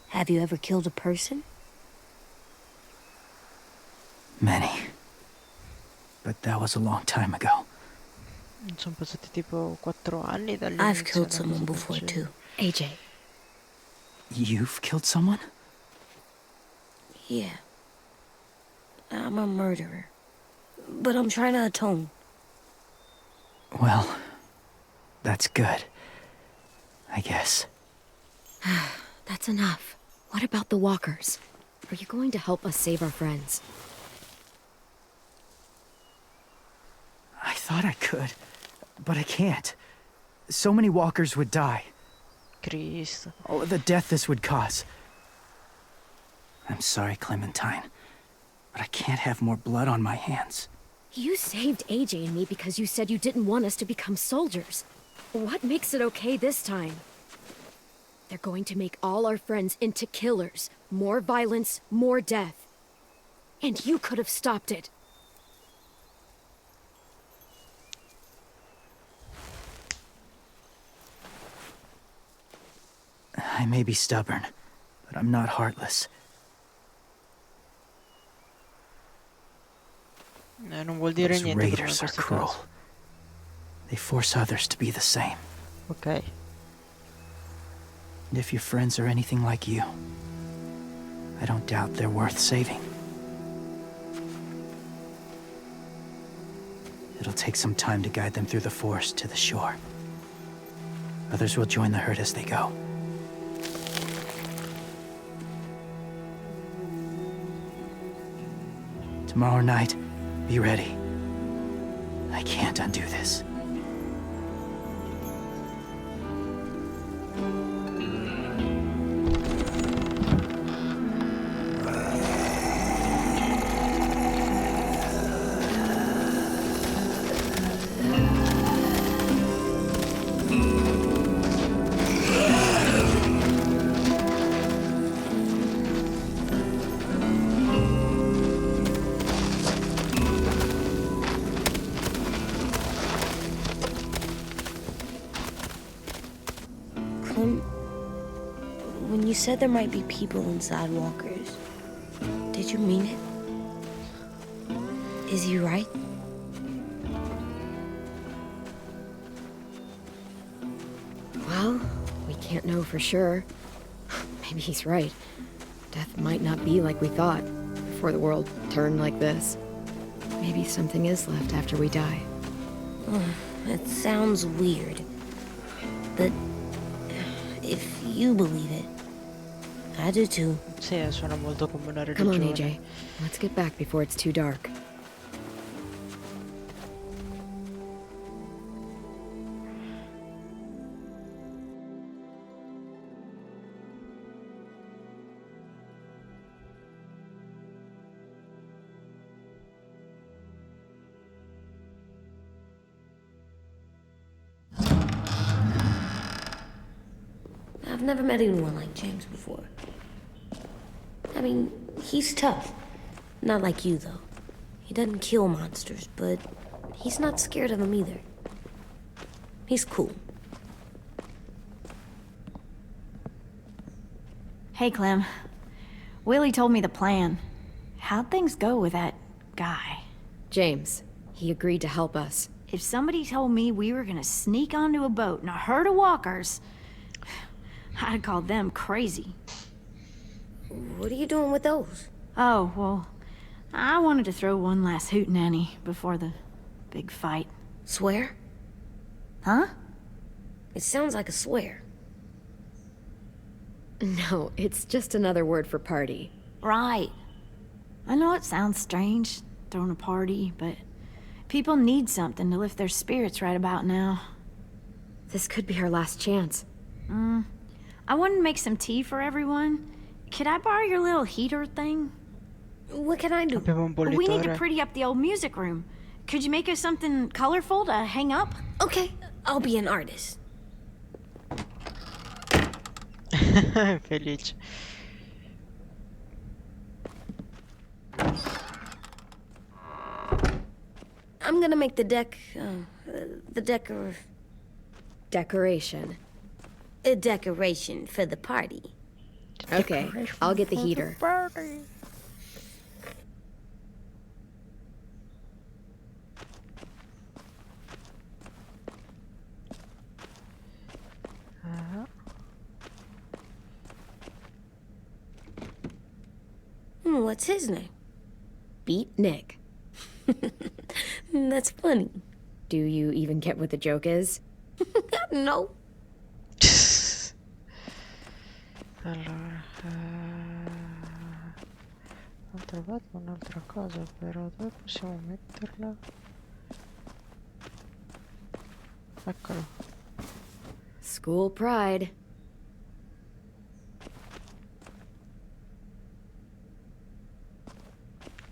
Speaker 5: Have you ever killed a person?
Speaker 9: Many. But that was a long time ago.
Speaker 1: Sono passati tipo 4 anni
Speaker 5: I've
Speaker 1: dall'inizio.
Speaker 5: killed
Speaker 1: una
Speaker 5: someone
Speaker 1: cosa del
Speaker 5: before
Speaker 1: genere.
Speaker 5: too.
Speaker 2: AJ.
Speaker 9: You've killed someone?
Speaker 5: Yeah. I'm a murderer. But I'm trying to atone.
Speaker 9: Well, that's good. I guess.
Speaker 2: That's enough. What about the walkers? Are you going to help us save our friends?
Speaker 9: I thought I could, but I can't. So many walkers would die.
Speaker 1: Cristo.
Speaker 9: All of the death this would cause. I'm sorry, Clementine, but I can't have more blood on my hands.
Speaker 2: You saved AJ and me because you said you didn't want us to become soldiers. What makes it okay this time? They're going to make all our friends into killers. More violence, more death. And you could have stopped it.
Speaker 9: I may be stubborn, but I'm not heartless.
Speaker 1: Non vuol dire
Speaker 9: Those
Speaker 1: niente per me in
Speaker 9: raiders are
Speaker 1: questo
Speaker 9: cruel.
Speaker 1: caso.
Speaker 9: They force others to be the same.
Speaker 1: Ok.
Speaker 9: And if your friends are anything like you, I don't doubt they're worth saving. It'll take some time to guide them through the forest to the shore. Others will join the herd as they go. Tomorrow night, be ready. I can't undo this.
Speaker 5: Clem, when you said there might be people inside walkers, did you mean it? Is he right?
Speaker 2: Well, we can't know for sure. Maybe he's right. Death might not be like we thought before the world turned like this. Maybe something is left after we die.
Speaker 5: It sounds weird. But if you believe it, I do too.
Speaker 1: Sì, suona molto come una
Speaker 2: Come on,
Speaker 1: religione.
Speaker 2: AJ. Let's get back before it's too dark.
Speaker 5: I've never met anyone like James before. I mean, he's tough. Not like you, though. He doesn't kill monsters, but he's not scared of them either. He's cool.
Speaker 10: Hey, Clem. Willie told me the plan. How'd things go with that guy?
Speaker 2: James, he agreed to help us.
Speaker 10: If somebody told me we were gonna sneak onto a boat in a herd of walkers, I'd call them crazy.
Speaker 5: What are you doing with those?
Speaker 10: Oh, well, I wanted to throw one last hootenanny before the big fight.
Speaker 5: Swear?
Speaker 10: Huh?
Speaker 5: It sounds like a swear.
Speaker 2: No, it's just another word for party.
Speaker 10: Right. I know it sounds strange, throwing a party, but people need something to lift their spirits right about now.
Speaker 2: This could be our last chance.
Speaker 10: I wanted to make some tea for everyone. Could I borrow your little heater thing?
Speaker 5: What can I do?
Speaker 1: Abbiamo un
Speaker 10: We need to
Speaker 1: bollitore.
Speaker 10: pretty up the old music room. Could you make us something colorful to hang up?
Speaker 5: Okay, I'll be an artist.
Speaker 1: Felice.
Speaker 5: I'm gonna make the
Speaker 2: Decoration.
Speaker 5: a decoration for the party.
Speaker 2: Okay, I'll get the heater.
Speaker 5: What's his name?
Speaker 2: Beat Nick.
Speaker 5: That's funny.
Speaker 2: Do you even get what the joke is?
Speaker 5: No.
Speaker 1: Allora, ho trovato un'altra cosa, però dove possiamo metterla? Eccolo.
Speaker 2: School pride.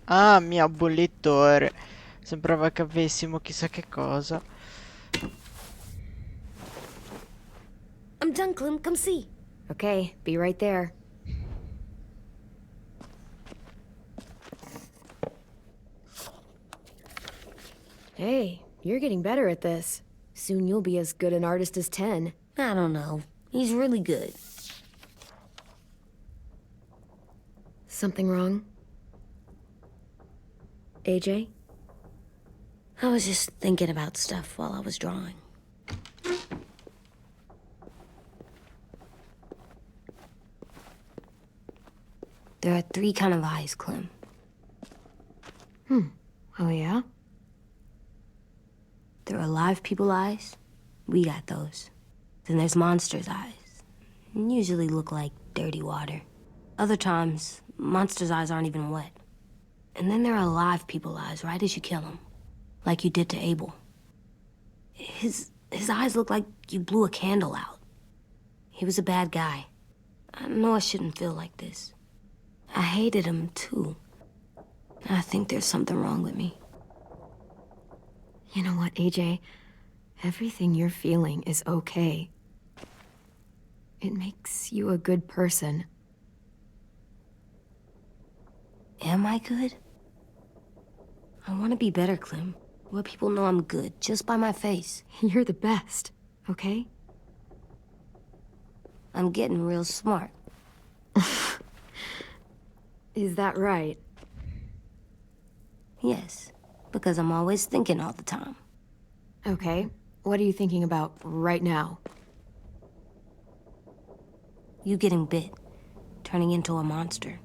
Speaker 1: Ah, mio bollitore. Sembrava che avessimo chissà che cosa.
Speaker 5: I'm done, Clem. Come see.
Speaker 2: Okay, be right there. Hey, you're getting better at this. Soon you'll be as good an artist as 10.
Speaker 5: I don't know. He's really good.
Speaker 2: Something wrong? AJ?
Speaker 5: I was just thinking about stuff while I was drawing. There are 3 kind of eyes, Clem.
Speaker 2: Oh, yeah?
Speaker 5: There are live people eyes. We got those. Then there's monsters' eyes. Usually look like dirty water. Other times, monsters' eyes aren't even wet. And then there are live people eyes right as you kill them. Like you did to Abel. His eyes look like you blew a candle out. He was a bad guy. I know I shouldn't feel like this. I hated him, too. I think there's something wrong with me.
Speaker 2: You know what, AJ? Everything you're feeling is okay. It makes you a good person.
Speaker 5: Am I good? I want to be better, Clem. Let people know I'm good, just by my face.
Speaker 2: You're the best, okay?
Speaker 5: I'm getting real smart.
Speaker 2: Is that right?
Speaker 5: Yes, because I'm always thinking all the time.
Speaker 2: Okay. What are you thinking about right now?
Speaker 5: You getting bit, turning into a monster.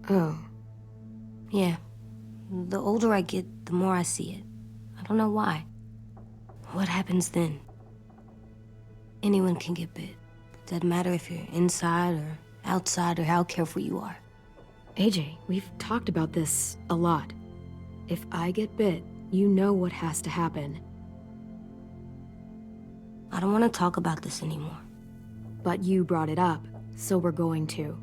Speaker 2: Oh.
Speaker 5: Yeah. The older I get, the more I see it. I don't know why. What happens then? Anyone can get bit. Doesn't matter if you're inside or outside or how careful you are.
Speaker 2: AJ, we've talked about this a lot. If I get bit, you know what has to happen.
Speaker 5: I don't want to talk about this anymore.
Speaker 2: But you brought it up, so we're going to.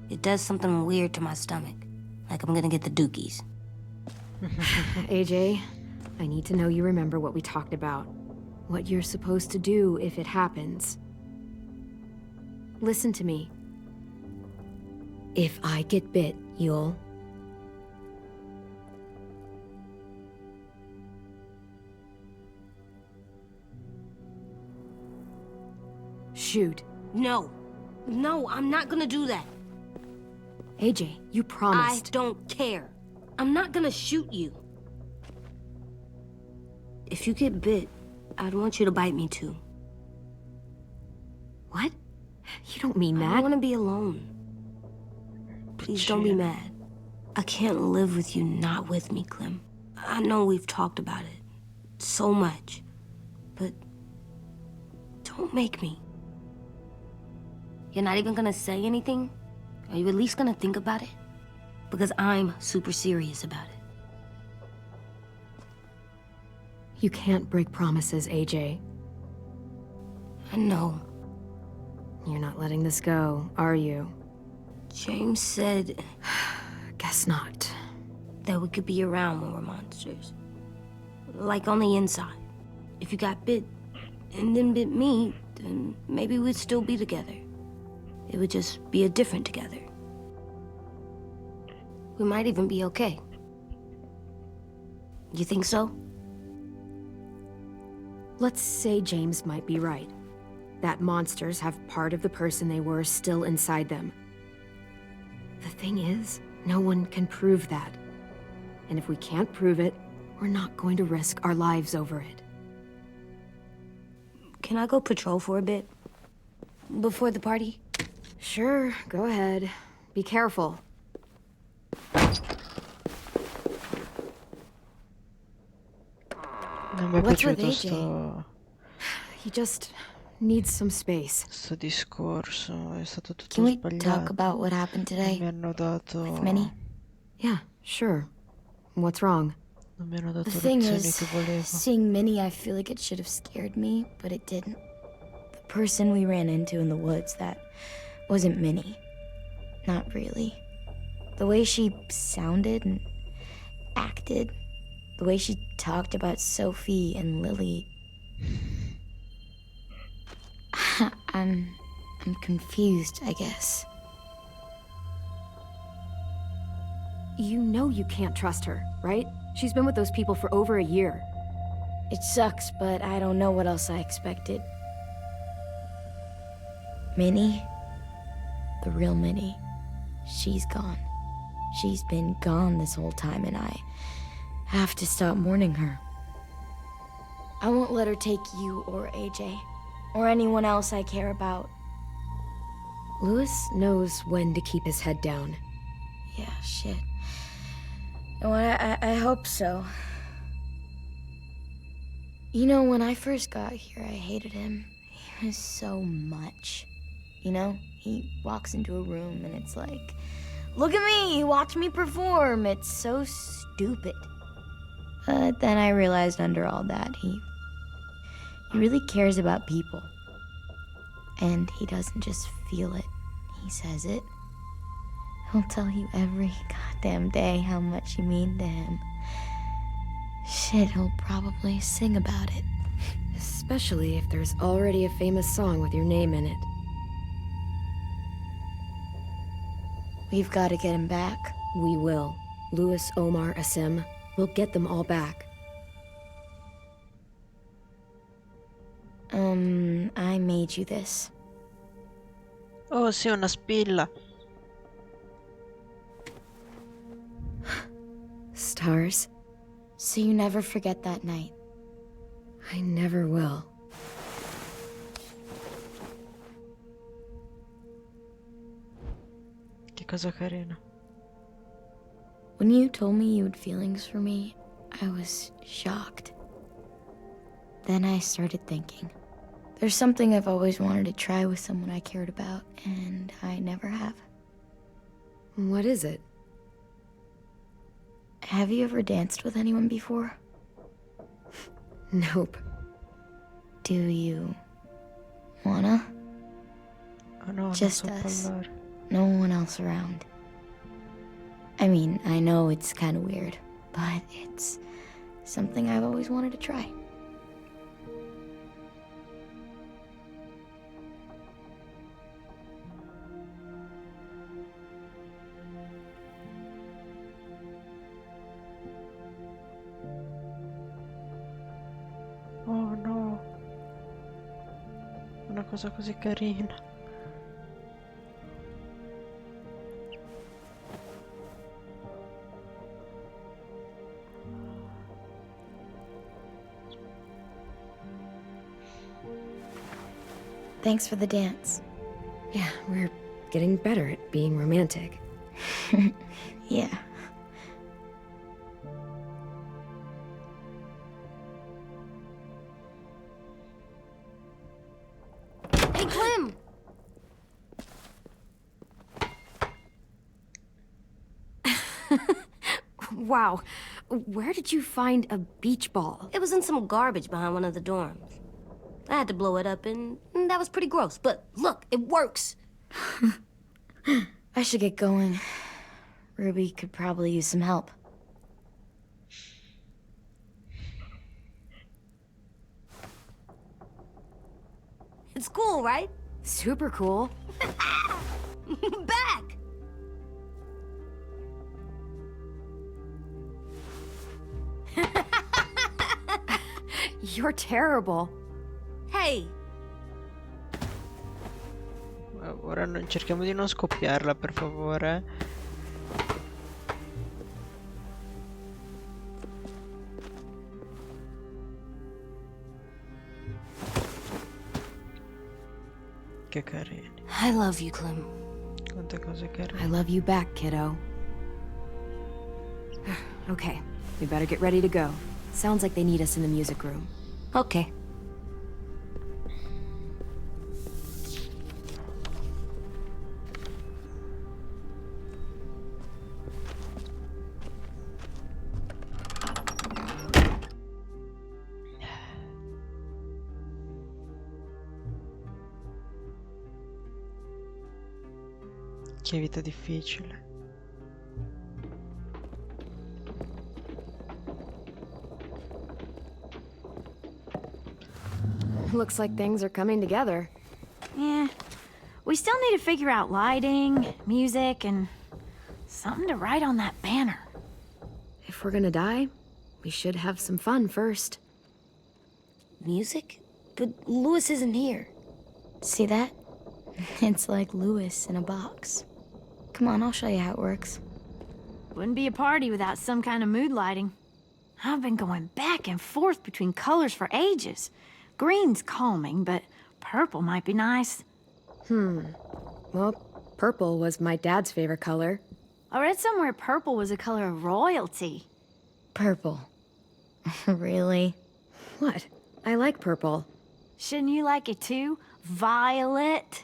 Speaker 5: It does something weird to my stomach. Like I'm gonna get the dookies.
Speaker 2: AJ, I need to know you remember what we talked about. What you're supposed to do if it happens. Listen to me. If I get bit, you'll... shoot.
Speaker 5: No. No, I'm not gonna do that.
Speaker 2: AJ, you promised.
Speaker 5: I don't care. I'm not gonna shoot you. If you get bit, I'd want you to bite me too.
Speaker 2: What? You don't mean
Speaker 5: I
Speaker 2: that.
Speaker 5: don't want to be alone. Please don't be mad. I can't live with you not with me, Clem. I know we've talked about it so much, but don't make me. You're not even gonna say anything? Are you at least gonna think about it? Because I'm super serious about it.
Speaker 2: You can't break promises, AJ.
Speaker 5: I know.
Speaker 2: You're not letting this go, are you?
Speaker 5: James said
Speaker 2: Guess not.
Speaker 5: that we could be around when we're monsters. Like on the inside. If you got bit and then bit me, then maybe we'd still be together. It would just be a different together. We might even be okay. You think so?
Speaker 2: Let's say James might be right. That monsters have part of the person they were still inside them. The thing is, no one can prove that. And if we can't prove it, we're not going to risk our lives over it.
Speaker 5: Can I go patrol for a bit? Before the party?
Speaker 2: Sure, go ahead. Be careful.
Speaker 1: Non mi è
Speaker 2: What's with
Speaker 1: piaciuto
Speaker 2: AJ? He just needs some space.
Speaker 1: sto discorso, è stato tutto
Speaker 4: Can we talk
Speaker 1: sbagliato.
Speaker 4: about what happened
Speaker 1: Non
Speaker 4: today
Speaker 1: mi hanno dato,
Speaker 4: with Minnie?
Speaker 2: Yeah, sure. What's wrong?
Speaker 1: non mi hanno
Speaker 4: The
Speaker 1: dato le
Speaker 4: thing
Speaker 1: opzioni
Speaker 4: is,
Speaker 1: che volevo.
Speaker 4: seeing Minnie, I feel like it should have scared me, but it didn't. The person we ran into in the woods, that wasn't Minnie. Not really. The way she sounded and acted, the way she talked about Sophie and Lily. I'm confused, I guess.
Speaker 2: You know you can't trust her, right? She's been with those people for over a year.
Speaker 4: It sucks, but I don't know what else I expected. Minnie, the real Minnie, she's gone. She's been gone this whole time, and I have to stop mourning her. I won't let her take you or AJ, or anyone else I care about.
Speaker 2: Louis knows when to keep his head down.
Speaker 4: Yeah, shit. No, I hope so. You know, when I first got here, I hated him. He was so much. You know, he walks into a room and it's like, look at me, watch me perform. It's so stupid. But then I realized under all that, he really cares about people. And he doesn't just feel it, he says it. He'll tell you every goddamn day how much you mean to him. Shit, he'll probably sing about it.
Speaker 2: Especially if there's already a famous song with your name in it.
Speaker 4: We've got to get him back.
Speaker 2: We will. Louis, Omar, Asim. We'll get them all back.
Speaker 4: I made you this.
Speaker 1: Oh sì, una spilla.
Speaker 2: Stars?
Speaker 4: So you never forget that night.
Speaker 2: I never will.
Speaker 1: Che cosa carina.
Speaker 4: When you told me you had feelings for me, I was shocked. Then I started thinking. There's something I've always wanted to try with someone I cared about, and I never have.
Speaker 2: What is it?
Speaker 4: Have you ever danced with anyone before?
Speaker 2: Nope.
Speaker 4: Do you wanna?
Speaker 1: Oh no,
Speaker 4: Just
Speaker 1: non so
Speaker 4: us.
Speaker 1: parlare.
Speaker 4: No one else around. I mean, I know it's kind of weird, but it's something I've always wanted to try.
Speaker 1: Oh no. Una cosa così carina.
Speaker 4: Thanks for the dance.
Speaker 2: Yeah, we're getting better at being romantic.
Speaker 4: Yeah.
Speaker 5: Hey, Clem!
Speaker 10: Wow. Where did you find a beach ball?
Speaker 5: It was in some garbage behind one of the dorms. I had to blow it up, and that was pretty gross. But look, it works.
Speaker 4: I should get going. Ruby could probably use some help.
Speaker 5: It's cool, right?
Speaker 10: Super cool.
Speaker 5: Back!
Speaker 10: You're terrible.
Speaker 5: Hey!
Speaker 1: Ora cerchiamo di non scoppiarla, per favore. Che carini.
Speaker 5: I love you, Clem.
Speaker 1: Quante cose carine.
Speaker 2: I love you back, kiddo. Okay, we better get ready to go. Sounds like they need us in the music room.
Speaker 5: Okay.
Speaker 1: Che vita difficile.
Speaker 2: Looks like things are coming together.
Speaker 10: Yeah. We still need to figure out lighting, music, and something to write on that banner.
Speaker 2: If we're gonna die, we should have some fun first.
Speaker 5: Music? But Louis isn't here.
Speaker 4: See that? It's like Louis in a box. Come on, I'll show you how it works.
Speaker 10: Wouldn't be a party without some kind of mood lighting. I've been going back and forth between colors for ages. Green's calming, but purple might be nice.
Speaker 2: Well, purple was my dad's favorite color.
Speaker 10: I read somewhere purple was a color of royalty.
Speaker 4: Purple. Really?
Speaker 2: What? I like purple.
Speaker 10: Shouldn't you like it too? Violet?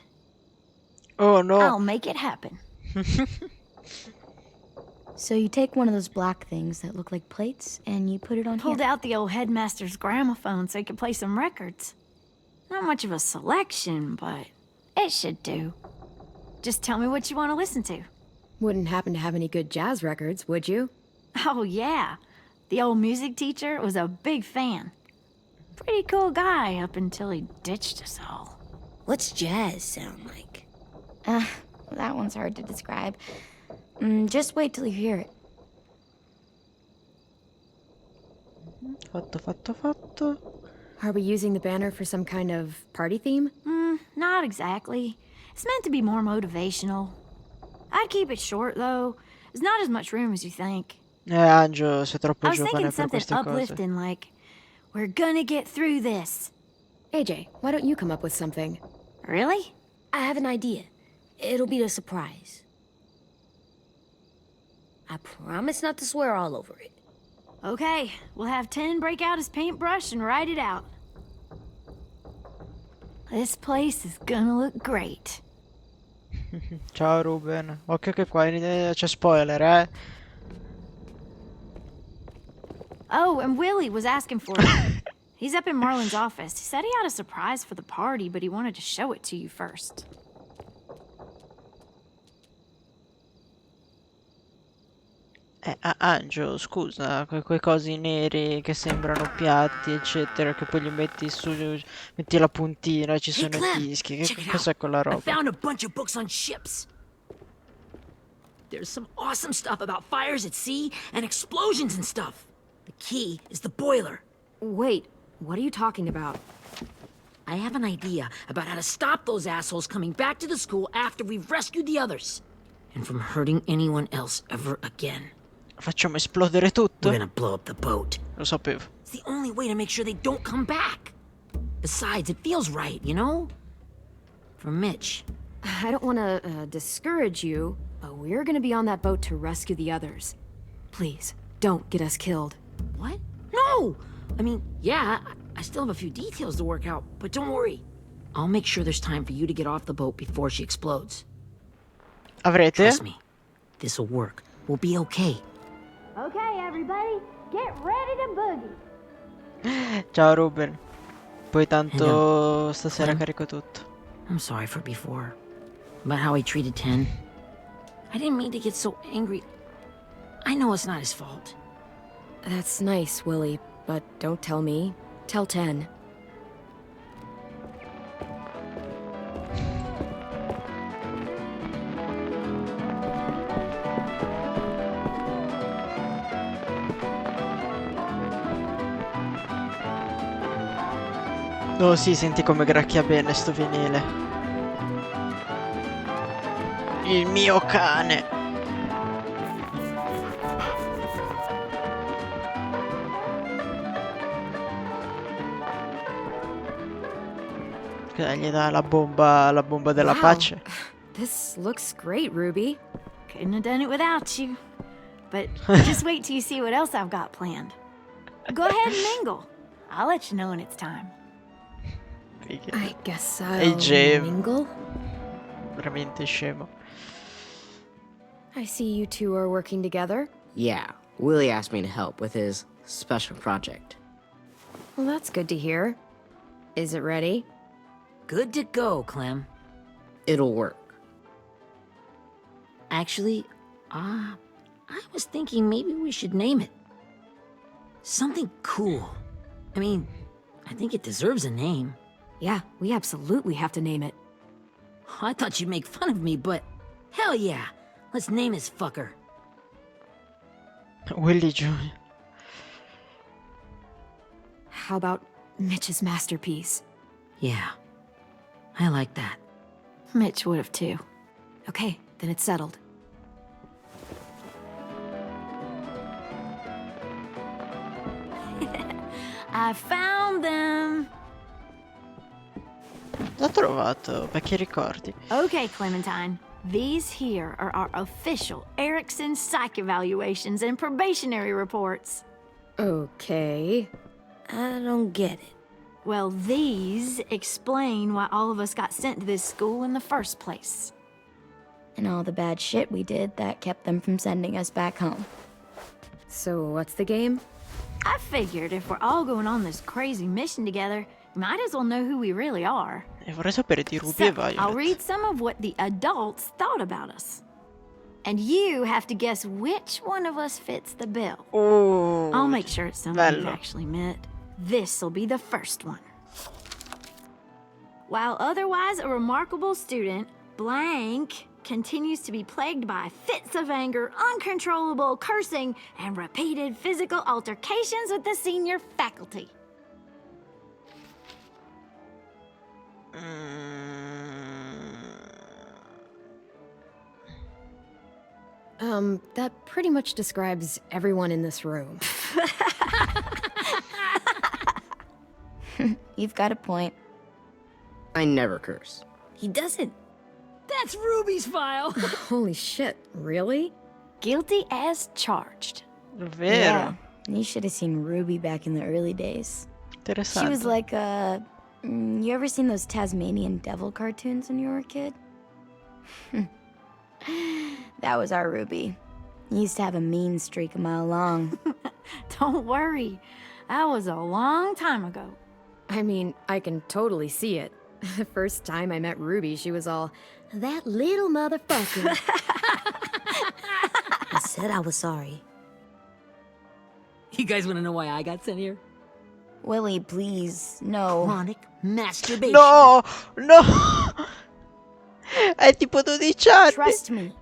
Speaker 1: Oh no.
Speaker 10: I'll make it happen.
Speaker 4: So you take one of those black things that look like plates and you put it on
Speaker 10: Pulled
Speaker 4: here.
Speaker 10: out the old headmaster's gramophone so he could play some records. Not much of a selection, but it should do. Just tell me what you want to listen to.
Speaker 2: Wouldn't happen to have any good jazz records, would you?
Speaker 10: Oh, yeah. The old music teacher was a big fan. Pretty cool guy up until he ditched us all.
Speaker 5: What's jazz sound like?
Speaker 4: That one's hard to describe. Just wait till you hear it.
Speaker 1: Fatto, fatto, fatto.
Speaker 2: Are we using the banner for some kind of party theme?
Speaker 10: Not exactly. It's meant to be more motivational. I'd keep it short, though. There's not as much room as you think.
Speaker 1: Angelo, sei troppo
Speaker 10: I was thinking
Speaker 1: giovane per
Speaker 10: something
Speaker 1: queste cose.
Speaker 10: uplifting, like, we're gonna get through this.
Speaker 2: AJ, why don't you come up with something?
Speaker 10: Really?
Speaker 5: I have an idea. It'll be a surprise. I promise not to swear all over it.
Speaker 10: Okay, we'll have 10 break out his paintbrush and write it out. This place is gonna look great.
Speaker 1: Ciao Ruben. Occhio che qua c'è spoiler, eh.
Speaker 10: Oh, and Willie was asking for you. He's up in Marlon's office. He said he had a surprise for the party, but he wanted to show it to you first.
Speaker 1: Angelo, scusa, quei cosi neri che sembrano piatti, eccetera, che poi li metti su, metti la puntina, ci
Speaker 3: Hey,
Speaker 1: sono i
Speaker 3: Clem,
Speaker 1: dischi.
Speaker 3: check it
Speaker 1: Cos'è
Speaker 3: out.
Speaker 1: quella
Speaker 3: I
Speaker 1: roba?
Speaker 3: found a bunch of books on ships. There's some awesome stuff about fires at sea and explosions and stuff. The key is the boiler.
Speaker 2: Wait, what are you talking about?
Speaker 3: I have an idea about how to stop those assholes coming back to the school after we've rescued the others. And from hurting anyone else ever again.
Speaker 1: Facciamo esplodere tutto?
Speaker 3: We're gonna blow up the boat.
Speaker 1: Lo sapevo.
Speaker 3: It's the only way to make sure they don't come back. Besides, it feels right, you know? For Mitch.
Speaker 2: I don't want to discourage you, but we're gonna be on that boat to rescue the others. Please, don't get us killed.
Speaker 3: What? No! I mean, yeah, I still have a few details to work out, but don't worry. I'll make sure there's time for you to get off the boat before she explodes.
Speaker 1: Avrete?
Speaker 3: Trust me, this'll work. We'll be okay.
Speaker 10: Okay, everybody, get ready to boogie.
Speaker 1: Ciao Ruben. Poi tanto
Speaker 3: Hello.
Speaker 1: stasera
Speaker 3: Clem?
Speaker 1: carico tutto.
Speaker 3: I'm sorry for before. About how he treated Ten. I didn't mean to get so angry. I know it's not his fault.
Speaker 2: That's nice, Willie, but don't tell me. Tell 10.
Speaker 1: Oh sì, senti come gracchia bene sto vinile. Il mio cane. Che gli dà la bomba della
Speaker 2: Wow.
Speaker 1: pace.
Speaker 2: This looks great, Ruby.
Speaker 10: Couldn't have done it without you. But just wait till you see what else I've got planned. Go ahead and mingle. I'll let you know when it's time.
Speaker 2: I guess I'll
Speaker 1: AJ.
Speaker 2: mingle.
Speaker 1: Veramente scemo.
Speaker 2: I see you two are working together.
Speaker 11: Yeah, Willie asked me to help with his special project.
Speaker 2: Well, that's good to hear. Is it ready?
Speaker 3: Good to go, Clem.
Speaker 11: It'll work.
Speaker 3: Actually, I was thinking maybe we should name it. Something cool. I mean, I think it deserves a name.
Speaker 2: Yeah, we absolutely have to name it.
Speaker 3: I thought you'd make fun of me, but hell yeah. Let's name this fucker.
Speaker 1: Willie Jr.
Speaker 2: How about Mitch's masterpiece?
Speaker 3: Yeah, I like that.
Speaker 10: Mitch would have too.
Speaker 2: Okay, then it's settled.
Speaker 10: I found them.
Speaker 1: L'ho trovato, vecchi ricordi.
Speaker 10: Okay, Clementine. These here are our official Erickson psych evaluations and probationary reports.
Speaker 2: Okay.
Speaker 5: I don't get it.
Speaker 10: Well, these explain why all of us got sent to this school in the first place.
Speaker 4: And all the bad shit we did that kept them from sending us back home.
Speaker 2: So what's the game?
Speaker 10: I figured if we're all going on this crazy mission together, we might as well know who we really are.
Speaker 1: E vorrei sapere di Ruby
Speaker 10: So,
Speaker 1: e Violet.
Speaker 10: I'll read some of what the adults thought about us. And you have to guess which one of us fits the bill.
Speaker 1: Oh,
Speaker 10: I'll make sure it's somebody you've
Speaker 1: bello.
Speaker 10: actually met. This'll be the first one. While otherwise a remarkable student, blank continues to be plagued by fits of anger, uncontrollable cursing, and repeated physical altercations with the senior faculty.
Speaker 2: That pretty much describes everyone in this room.
Speaker 4: You've got a point.
Speaker 11: I never curse.
Speaker 5: He doesn't.
Speaker 3: That's Ruby's file.
Speaker 2: Holy shit, really?
Speaker 10: Guilty as charged.
Speaker 1: Davvero?
Speaker 4: Yeah. You should have seen Ruby back in the early days. She was
Speaker 1: Interessante.
Speaker 4: like you ever seen those Tasmanian devil cartoons when you were a kid? That was our Ruby. He used to have a mean streak a mile long.
Speaker 10: Don't worry. That was a long time ago.
Speaker 2: I mean, I can totally see it. The first time I met Ruby, she was all, that little motherfucker.
Speaker 5: I said I was sorry.
Speaker 3: You guys want to know why I got sent here?
Speaker 4: Willie, please, no.
Speaker 3: Chronic masturbation.
Speaker 1: No! No! È tipo 12 anni.
Speaker 4: Trust me.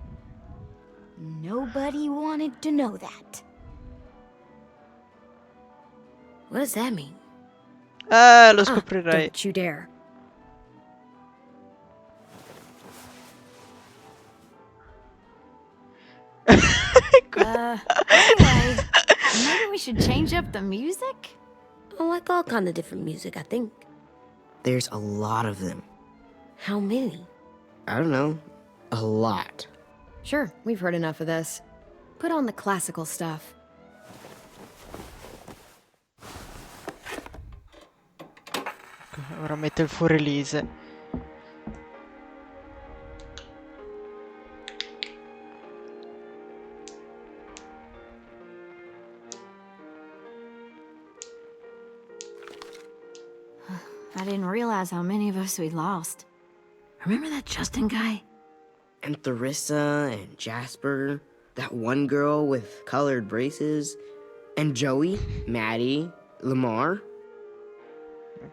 Speaker 4: Nobody wanted to know that.
Speaker 5: What does that mean?
Speaker 1: Lo scoprirai.
Speaker 2: Don't you dare.
Speaker 10: Anyway, maybe we should change up the music?
Speaker 5: I like all kind of different music, I think.
Speaker 11: There's a lot of them.
Speaker 5: How many?
Speaker 11: I don't know. A lot.
Speaker 2: Sure, we've heard enough of this. Put on the classical stuff.
Speaker 1: Ora metto il Furelise.
Speaker 10: I didn't realize how many of us we lost.
Speaker 3: Remember that Justin guy?
Speaker 11: And Theresa and Jasper. That one girl with colored braces. And Joey, Maddie, Lamar.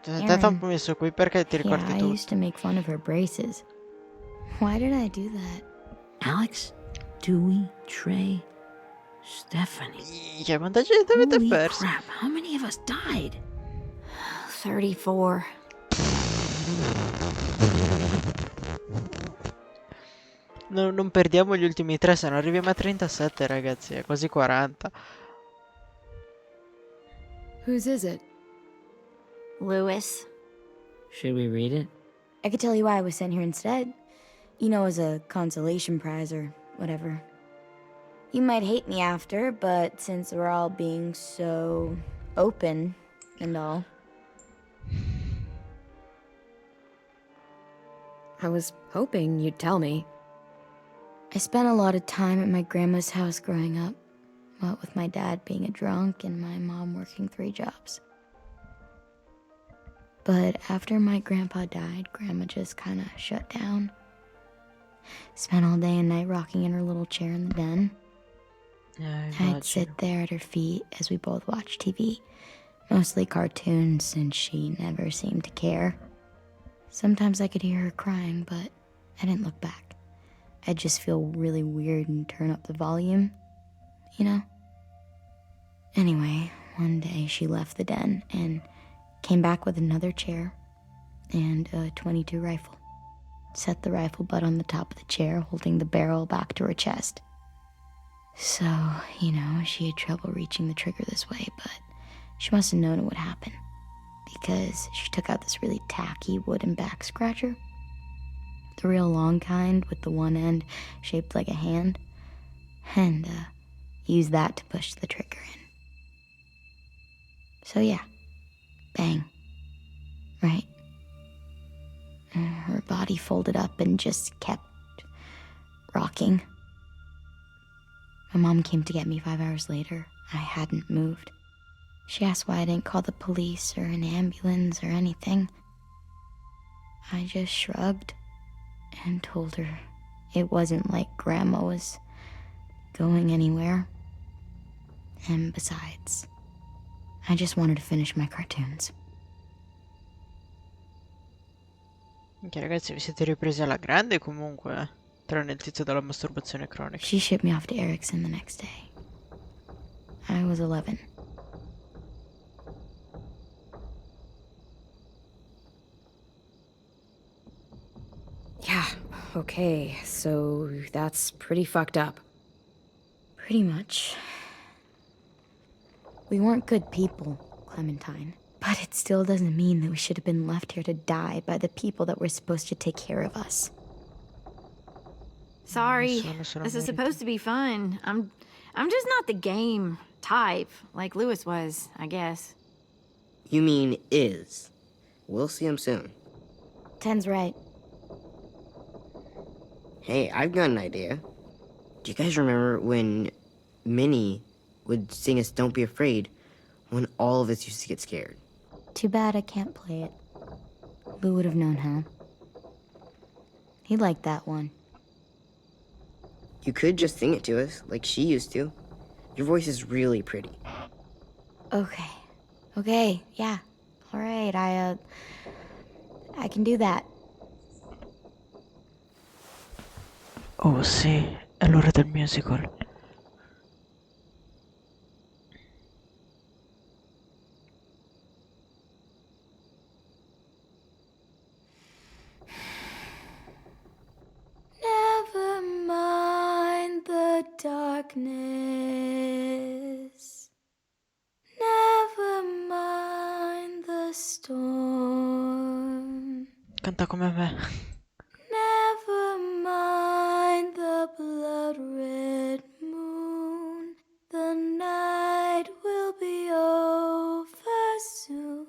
Speaker 1: Te t'ho messo qui perché ti ricordi
Speaker 4: Yeah, I
Speaker 1: tutto.
Speaker 4: used to make fun of her braces. Why did I do that?
Speaker 3: Alex, Dewey, Trey, Stephanie.
Speaker 1: Quanta gente avete
Speaker 3: Holy
Speaker 1: perso?
Speaker 3: crap, how many of us died?
Speaker 10: 34.
Speaker 1: Non perdiamo gli ultimi 3, se no arriviamo a 37, ragazzi. È quasi 40.
Speaker 2: Whose is it?
Speaker 10: Lewis.
Speaker 3: Should we read it?
Speaker 4: I could tell you why I was sent here instead. You know, as a consolation prize or whatever. You might hate me after, but since we're all being so open and all.
Speaker 2: I was hoping you'd tell me.
Speaker 4: I spent a lot of time at my grandma's house growing up. What with my dad being a drunk and my mom working 3 jobs. But after my grandpa died, Grandma just kind of shut down. Spent all day and night rocking in her little chair in the den. I'd sit there at her feet as we both watched TV. Mostly cartoons, since she never seemed to care. Sometimes I could hear her crying, but I didn't look back. I'd just feel really weird and turn up the volume, you know? Anyway, one day she left the den and came back with another chair and a .22 rifle. Set the rifle butt on the top of the chair, holding the barrel back to her chest. So, you know, she had trouble reaching the trigger this way, but she must have known it would happen, because she took out this really tacky wooden back scratcher. The real long kind with the one end shaped like a hand, and used that to push the trigger in. So yeah, bang, right? Her body folded up and just kept rocking. My mom came to get me 5 hours later. I hadn't moved. She asked why I didn't call the police or an ambulance or anything. I just shrugged and told her it wasn't like Grandma was going anywhere. And besides, I just wanted to finish my cartoons.
Speaker 1: Ok, ragazzi, vi siete ripresi alla grande comunque, tranne il tizio della masturbazione cronica.
Speaker 4: She shipped me off to Erickson the next day. I was 11.
Speaker 2: Okay, so that's pretty fucked up.
Speaker 4: Pretty much. We weren't good people, Clementine. But it still doesn't mean that we should have been left here to die by the people that were supposed to take care of us.
Speaker 10: Sorry,
Speaker 1: Nessuno se lo
Speaker 10: this is
Speaker 1: merita.
Speaker 10: supposed to be fun. I'm just not the game type, like Lewis was, I guess.
Speaker 11: You mean is. We'll see him soon.
Speaker 4: Ten's right.
Speaker 11: Hey, I've got an idea. Do you guys remember when Minnie would sing us Don't Be Afraid when all of us used to get scared?
Speaker 4: Too bad I can't play it. Lou would have known how. He liked that one.
Speaker 11: You could just sing it to us, like she used to. Your voice is really pretty.
Speaker 4: Okay. Okay, yeah. All right, I can do that.
Speaker 1: Oh sì, è l'ora del musical.
Speaker 7: Never mind the darkness. Never mind the storm.
Speaker 1: Canta come me.
Speaker 7: Never mind the blood red moon. The night will be over soon.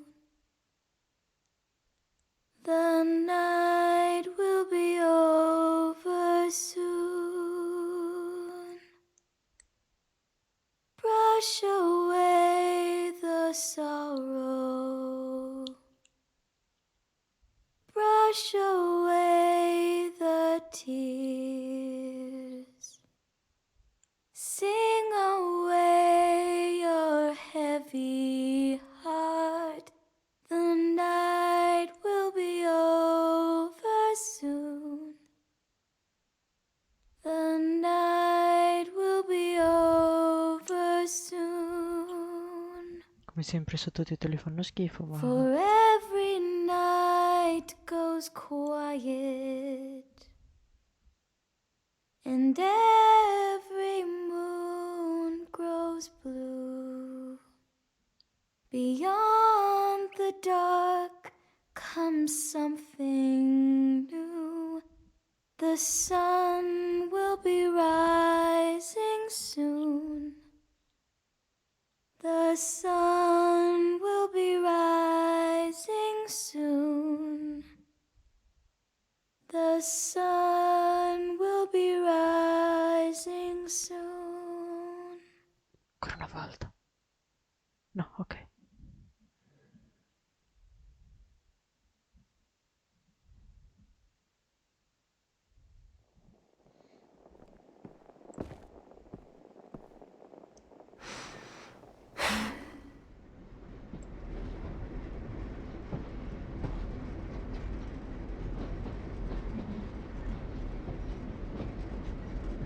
Speaker 7: The night will be over soon. Brush away the sorrow. Brush away the tears. Sing away your heavy heart. The night will be over soon. The night will be over soon.
Speaker 1: Come sempre i sottotitoli fanno schifo, ma
Speaker 7: For every night goes quiet, and every moon grows blue. Beyond the dark comes something new. The sun will be rising soon. The sun will be rising soon. The sun will be rising soon.
Speaker 1: ancora una volta. No, ok.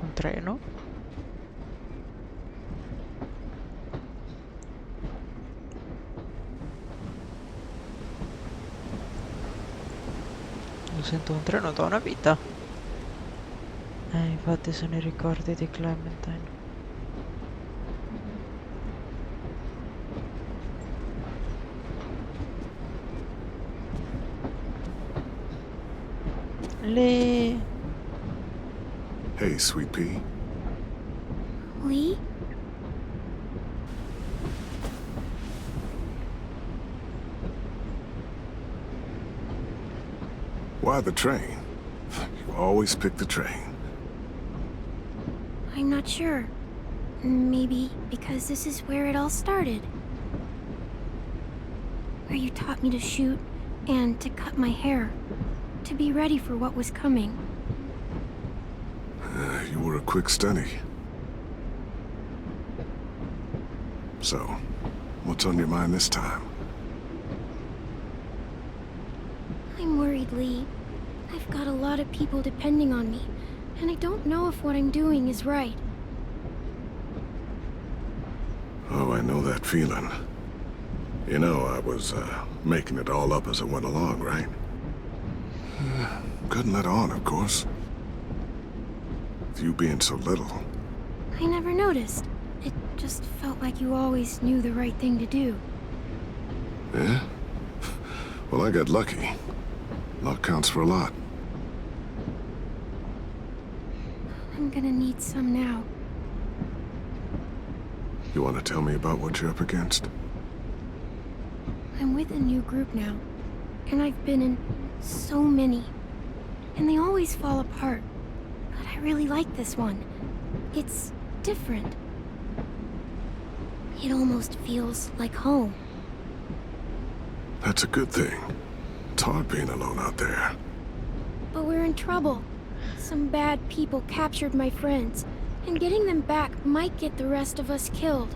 Speaker 1: Un treno. Non sento un treno da una vita. Infatti sono i ricordi di Clementine. Lì.
Speaker 12: Hey, Sweet Pea.
Speaker 4: Lee?
Speaker 12: Why the train? You always pick the train.
Speaker 10: I'm not sure. Maybe because this is where it all started. Where you taught me to shoot and to cut my hair. To be ready for what was coming.
Speaker 12: You were a quick study. So, what's on your mind this time?
Speaker 10: I'm worried, Lee. I've got a lot of people depending on me, and I don't know if what I'm doing is right.
Speaker 12: Oh, I know that feeling. You know, I was making it all up as I went along, right? Couldn't let on, of course. with you being so little.
Speaker 2: I never noticed. It just felt like you always knew the right thing to do.
Speaker 12: Yeah? Well, I got lucky. Luck counts for a lot.
Speaker 2: I'm gonna need some now.
Speaker 12: You want to tell me about what you're up against?
Speaker 2: I'm with a new group now, and I've been in so many. And they always fall apart. But I really like this one. It's different. It almost feels like home.
Speaker 12: That's a good thing. It's hard being alone out there.
Speaker 2: But we're in trouble. Some bad people captured my friends, and getting them back might get the rest of us killed.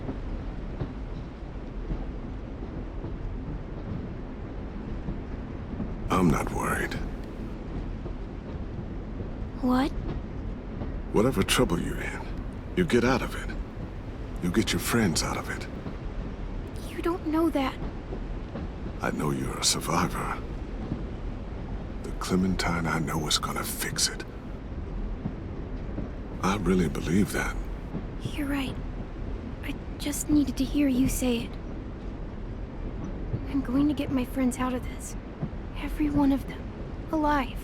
Speaker 12: I'm not worried.
Speaker 2: What?
Speaker 12: Whatever trouble you're in, you get out of it. You get your friends out of it.
Speaker 2: You don't know that.
Speaker 12: I know you're a survivor. The Clementine I know is gonna fix it. I really believe that.
Speaker 2: You're right. I just needed to hear you say it. I'm going to get my friends out of this. Every one of them. Alive.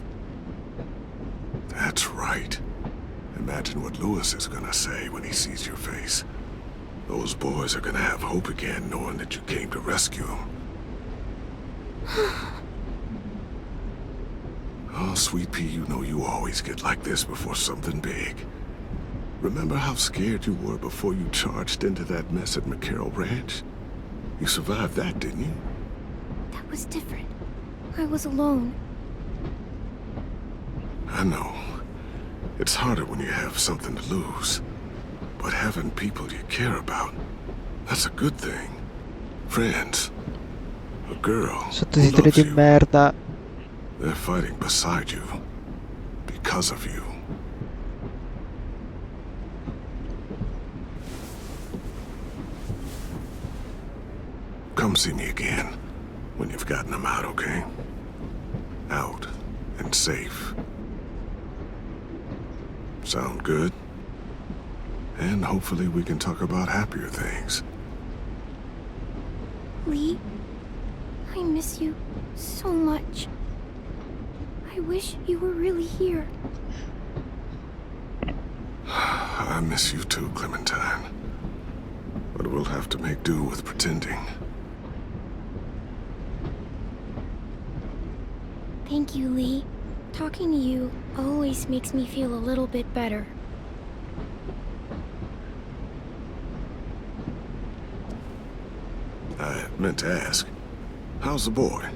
Speaker 12: That's right. Imagine what Lewis is gonna say when he sees your face. Those boys are gonna have hope again knowing that you came to rescue them. Oh, Sweet Pea, you know you always get like this before something big. Remember how scared you were before you charged into that mess at McCarroll Ranch? You survived that, didn't you?
Speaker 2: That was different. I was alone.
Speaker 12: I know. It's harder when you have something to lose. But having people you care about, that's a good thing. Friends. A girl who
Speaker 1: Sottotitoli
Speaker 12: loves
Speaker 1: di
Speaker 12: you.
Speaker 1: merda.
Speaker 12: They're fighting beside you. Because of you. Come see me again when you've gotten them out, okay? Out and safe. Sound good? And hopefully we can talk about happier things.
Speaker 2: Lee, I miss you so much. I wish you were really here.
Speaker 12: I miss you too, Clementine. But we'll have to make do with pretending.
Speaker 2: Thank you, Lee. Talking to you always makes me feel a little bit better.
Speaker 12: I meant to ask, how's the boy?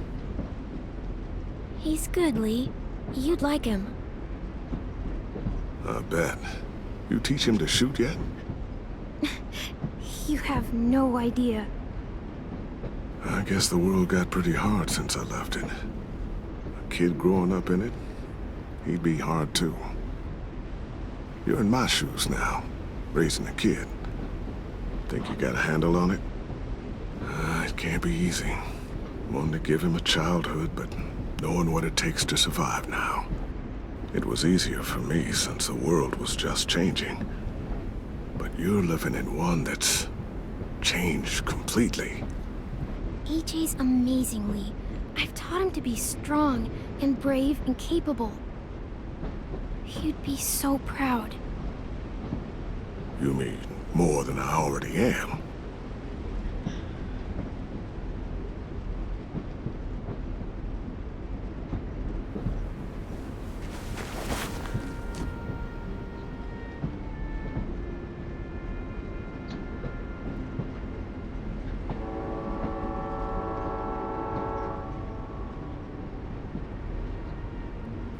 Speaker 2: He's good, Lee. You'd like him.
Speaker 12: I bet. You teach him to shoot yet?
Speaker 2: You have no idea.
Speaker 12: I guess the world got pretty hard since I left it. A kid growing up in it, he'd be hard too. You're in my shoes now, raising a kid. Think you got a handle on it? It can't be easy. Wanting to give him a childhood, but knowing what it takes to survive now. It was easier for me since the world was just changing. But you're living in one that's changed completely.
Speaker 2: AJ's amazing, Lee. I've taught him to be strong and brave and capable. He'd be so proud.
Speaker 12: You mean more than I already am?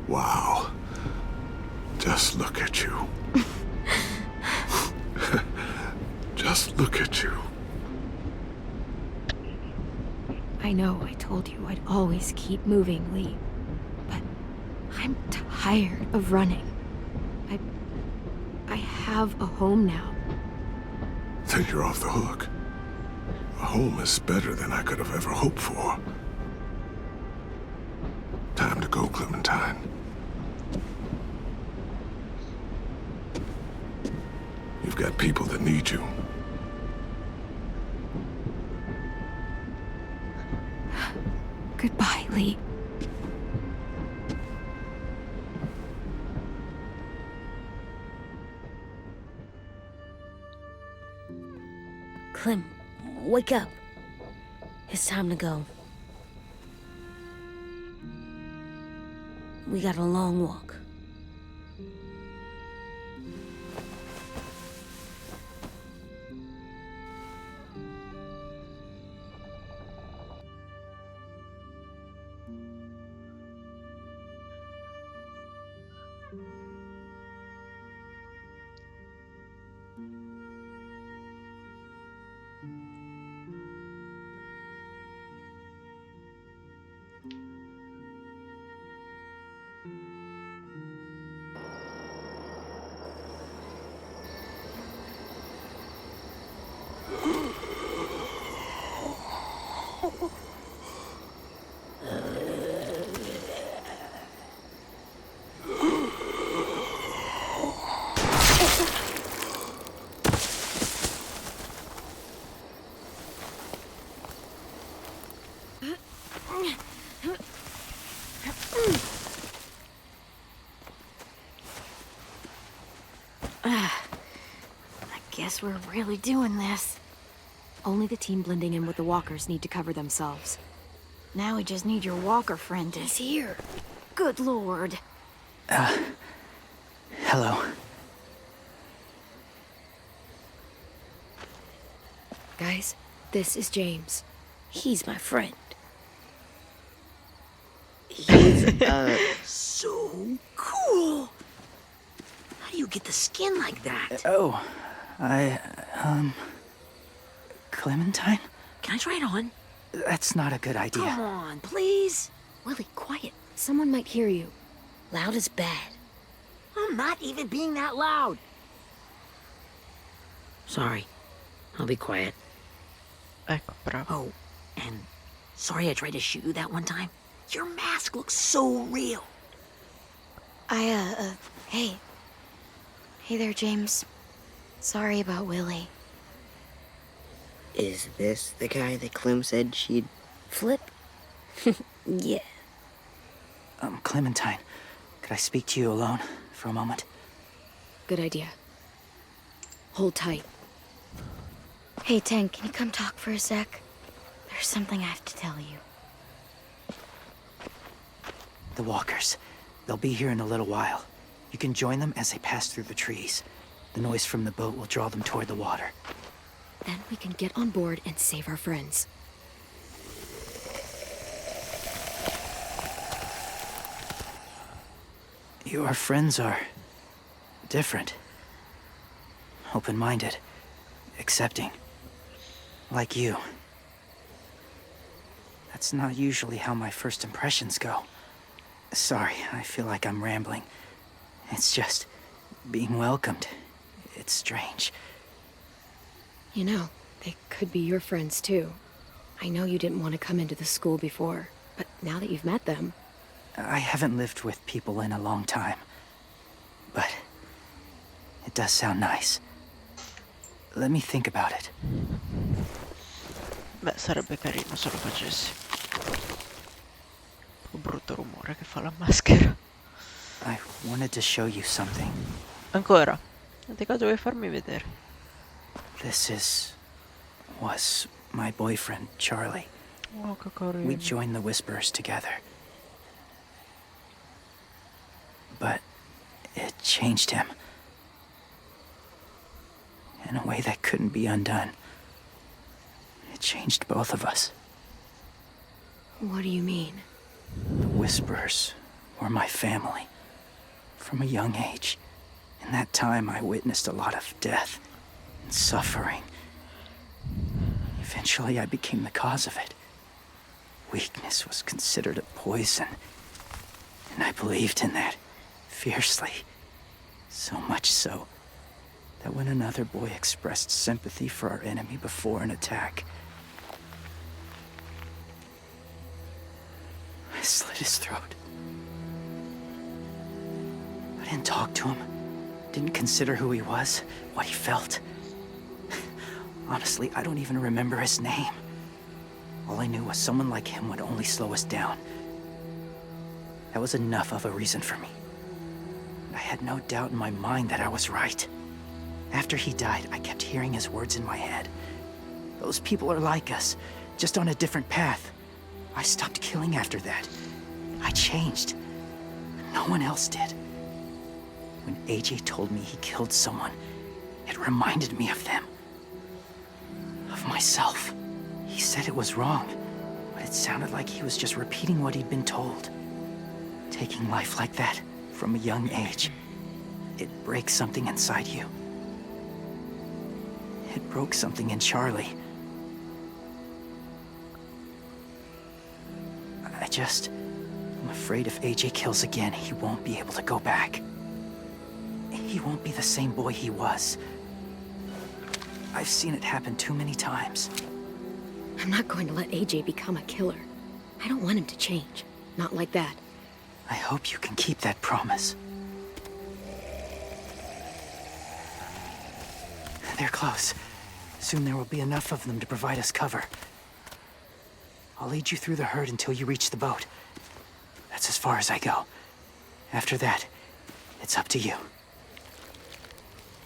Speaker 12: Wow. Just look at you. Just look at you.
Speaker 2: I know I told you I'd always keep moving, Lee. But I'm tired of running. I have a home now.
Speaker 12: Then you're off the hook. A home is better than I could have ever hoped for. Time to go, Clementine. got people that need you.
Speaker 2: Goodbye, Lee.
Speaker 5: Clem, wake up. It's time to go. We got a long walk.
Speaker 10: Guess we're really doing this.
Speaker 2: Only the team blending in with the walkers need to cover themselves.
Speaker 10: Now we just need your walker friend to...
Speaker 2: He's here.
Speaker 10: Good lord.
Speaker 9: Hello.
Speaker 2: Guys, this is James.
Speaker 5: He's my friend.
Speaker 11: He's,
Speaker 3: So cool! How do you get the skin like that?
Speaker 9: Oh, Clementine?
Speaker 3: Can I try it on?
Speaker 9: That's not a good idea.
Speaker 3: Come on, please.
Speaker 2: Willie, quiet. Someone might hear you.
Speaker 5: Loud is bad.
Speaker 3: I'm not even being that loud. Sorry. I'll be quiet.
Speaker 1: Ecco, bravo.
Speaker 3: Oh, and sorry I tried to shoot you that one time. Your mask looks so real.
Speaker 4: Hey. Hey there, James. Sorry about Willie.
Speaker 11: is this the guy that Clem said she'd...
Speaker 5: Flip? Yeah.
Speaker 9: Clementine, could I speak to you alone for a moment?
Speaker 2: Good idea. Hold tight.
Speaker 4: Hey, Tank, can you come talk for a sec? There's something I have to tell you.
Speaker 9: The walkers. They'll be here in a little while. You can join them as they pass through the trees. The noise from the boat will draw them toward the water.
Speaker 2: Then we can get on board and save our friends.
Speaker 9: Your friends are... different. Open-minded. Accepting. Like you. That's not usually how my first impressions go. Sorry, I feel like I'm rambling. It's just... being welcomed. It's strange.
Speaker 2: You know, they could be your friends too. I know you didn't want to come into the school before, but now that you've met them...
Speaker 9: I haven't lived with people in a long time. But... it does sound nice. Let me think about it.
Speaker 1: Beh, sarebbe carino se lo facessi. Un brutto rumore che fa la maschera.
Speaker 9: I wanted to show you something.
Speaker 1: Ancora? Quante cose vuoi farmi vedere?
Speaker 9: Was my boyfriend, Charlie.
Speaker 1: Oh, che carino.
Speaker 9: We joined the Whisperers together. But it changed him. In a way that couldn't be undone. It changed both of us.
Speaker 2: What do you mean?
Speaker 9: The Whisperers were my family. From a young age. In that time, I witnessed a lot of death and suffering. Eventually, I became the cause of it. Weakness was considered a poison. And I believed in that, fiercely. So much so, that when another boy expressed sympathy for our enemy before an attack, I slit his throat. I didn't talk to him. Didn't consider who he was, what he felt. Honestly, I don't even remember his name. All I knew was someone like him would only slow us down. That was enough of a reason for me. I had no doubt in my mind that I was right. After he died, I kept hearing his words in my head. Those people are like us, just on a different path. I stopped killing after that. I changed. No one else did. When AJ told me he killed someone, it reminded me of them. Of myself. He said it was wrong, but it sounded like he was just repeating what he'd been told. Taking life like that, from a young age, it breaks something inside you. It broke something in Charlie. I'm afraid if AJ kills again, he won't be able to go back. He won't be the same boy he was. I've seen it happen too many times.
Speaker 2: I'm not going to let AJ become a killer. I don't want him to change. Not like that.
Speaker 9: I hope you can keep that promise. They're close. Soon there will be enough of them to provide us cover. I'll lead you through the herd until you reach the boat. That's as far as I go. After that, it's up to you.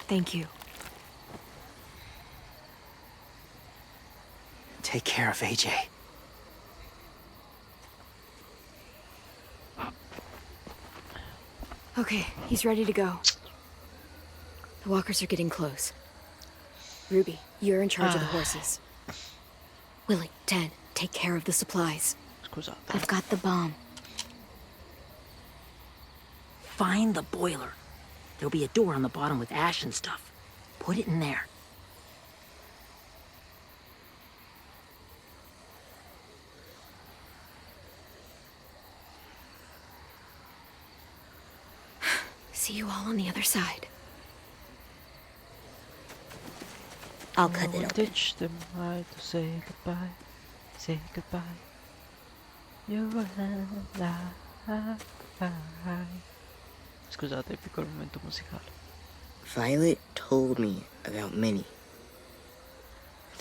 Speaker 2: Thank you.
Speaker 9: Take care of AJ.
Speaker 2: Okay, he's ready to go. The walkers are getting close. Ruby, you're in charge of the horses. Willie, Ted, take care of the supplies.
Speaker 1: Scusate.
Speaker 4: I've got the bomb.
Speaker 3: Find the boiler. There'll be a door on the bottom with ash and stuff. Put it in there.
Speaker 2: See you all on the other side.
Speaker 5: I'll cut it open.
Speaker 1: Teach them how to say goodbye. Say goodbye. You will lie. Scusate il piccolo momento musicale.
Speaker 11: Violet told me about Minnie.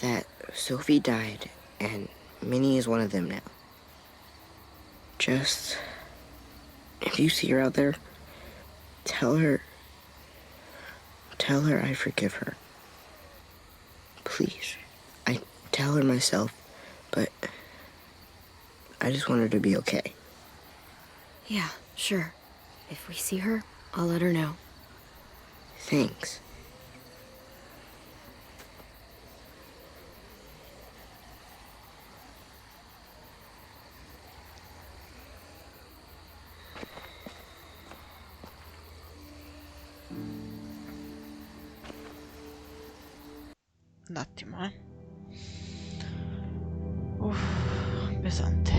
Speaker 11: That Sophie died, and Minnie is one of them now. Just... if you see her out there, tell her I forgive her. Please. I tell her myself, but I just want her to be okay.
Speaker 2: Yeah, sure. If we see her, I'll let her know.
Speaker 11: Thanks.
Speaker 1: Un attimo, Uff, pesante.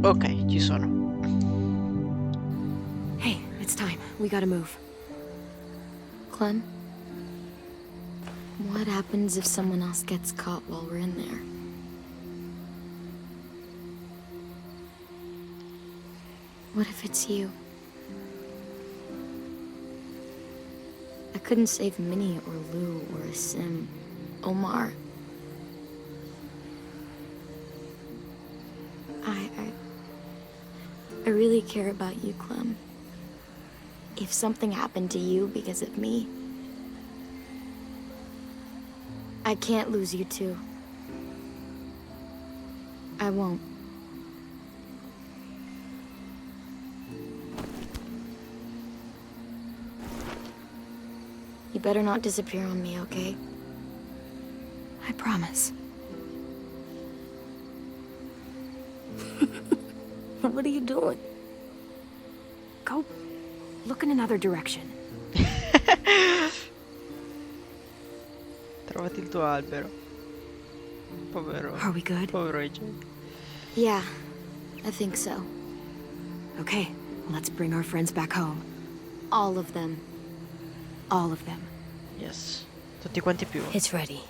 Speaker 1: Ok, ci sono.
Speaker 2: Hey, it's time. We gotta move.
Speaker 4: Clem? What happens if someone else gets caught while we're in there? What if it's you? I couldn't save Minnie or Lou or Sim. Omar. I really care about you, Clem. If something happened to you because of me, I can't lose you too. I won't. You better not disappear on me, okay?
Speaker 2: I promise.
Speaker 5: What are you doing?
Speaker 2: Go look in another direction.
Speaker 1: Trovati il tuo albero. Povero.
Speaker 2: Are we good?
Speaker 1: Povero AJ.
Speaker 4: Yeah, I think so.
Speaker 2: Okay, let's bring our friends back home.
Speaker 4: All of them.
Speaker 2: All of them.
Speaker 1: Yes. Tutti quanti più.
Speaker 5: It's ready.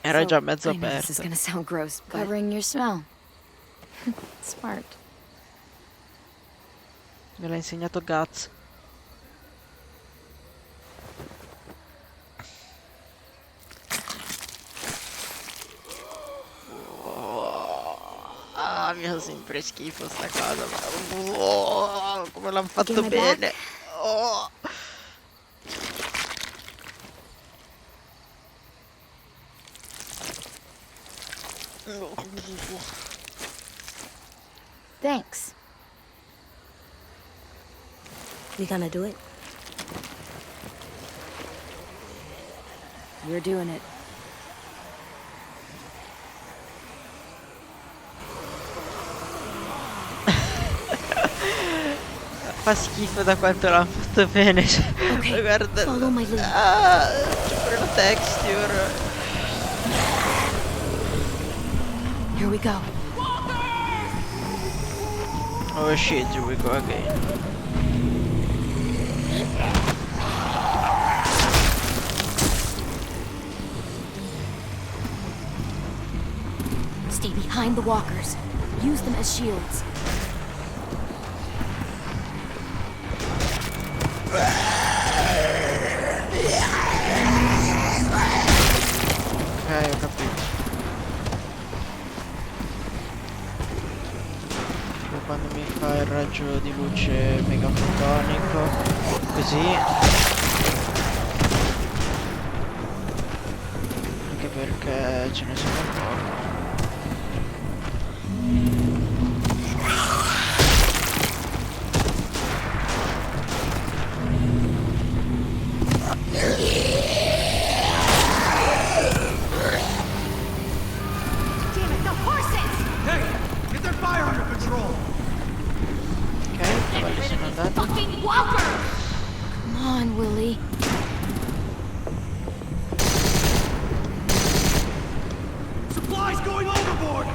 Speaker 1: Era già
Speaker 2: So,
Speaker 1: mezzo
Speaker 2: I know this is
Speaker 1: aperta.
Speaker 2: gonna sound gross, but
Speaker 4: Covering your smell. Smart.
Speaker 1: Me l'ha insegnato Guts. Ah, mi fa sempre schifo sta cosa. Come l'hanno fatto
Speaker 4: Getting my back?
Speaker 1: bene. Oh.
Speaker 4: Thanks.
Speaker 5: We gonna do it?
Speaker 2: we're doing it.
Speaker 1: Fa schifo da quanto l'hanno fatto bene.
Speaker 5: Ok,
Speaker 1: Guarda.
Speaker 5: follow my lead.
Speaker 1: Ah, c'è pure la texture.
Speaker 2: Here we go.
Speaker 1: Oh shit, here we go again.
Speaker 2: Stay behind the walkers. Use them as shields.
Speaker 1: Ok, ho capito. Tipo quando mi fa il raggio di luce megafotonico, così. Anche perché ce ne sono pochi. Ok, quelli sono andati.
Speaker 2: Come on, Willie.
Speaker 6: Supplies going overboard!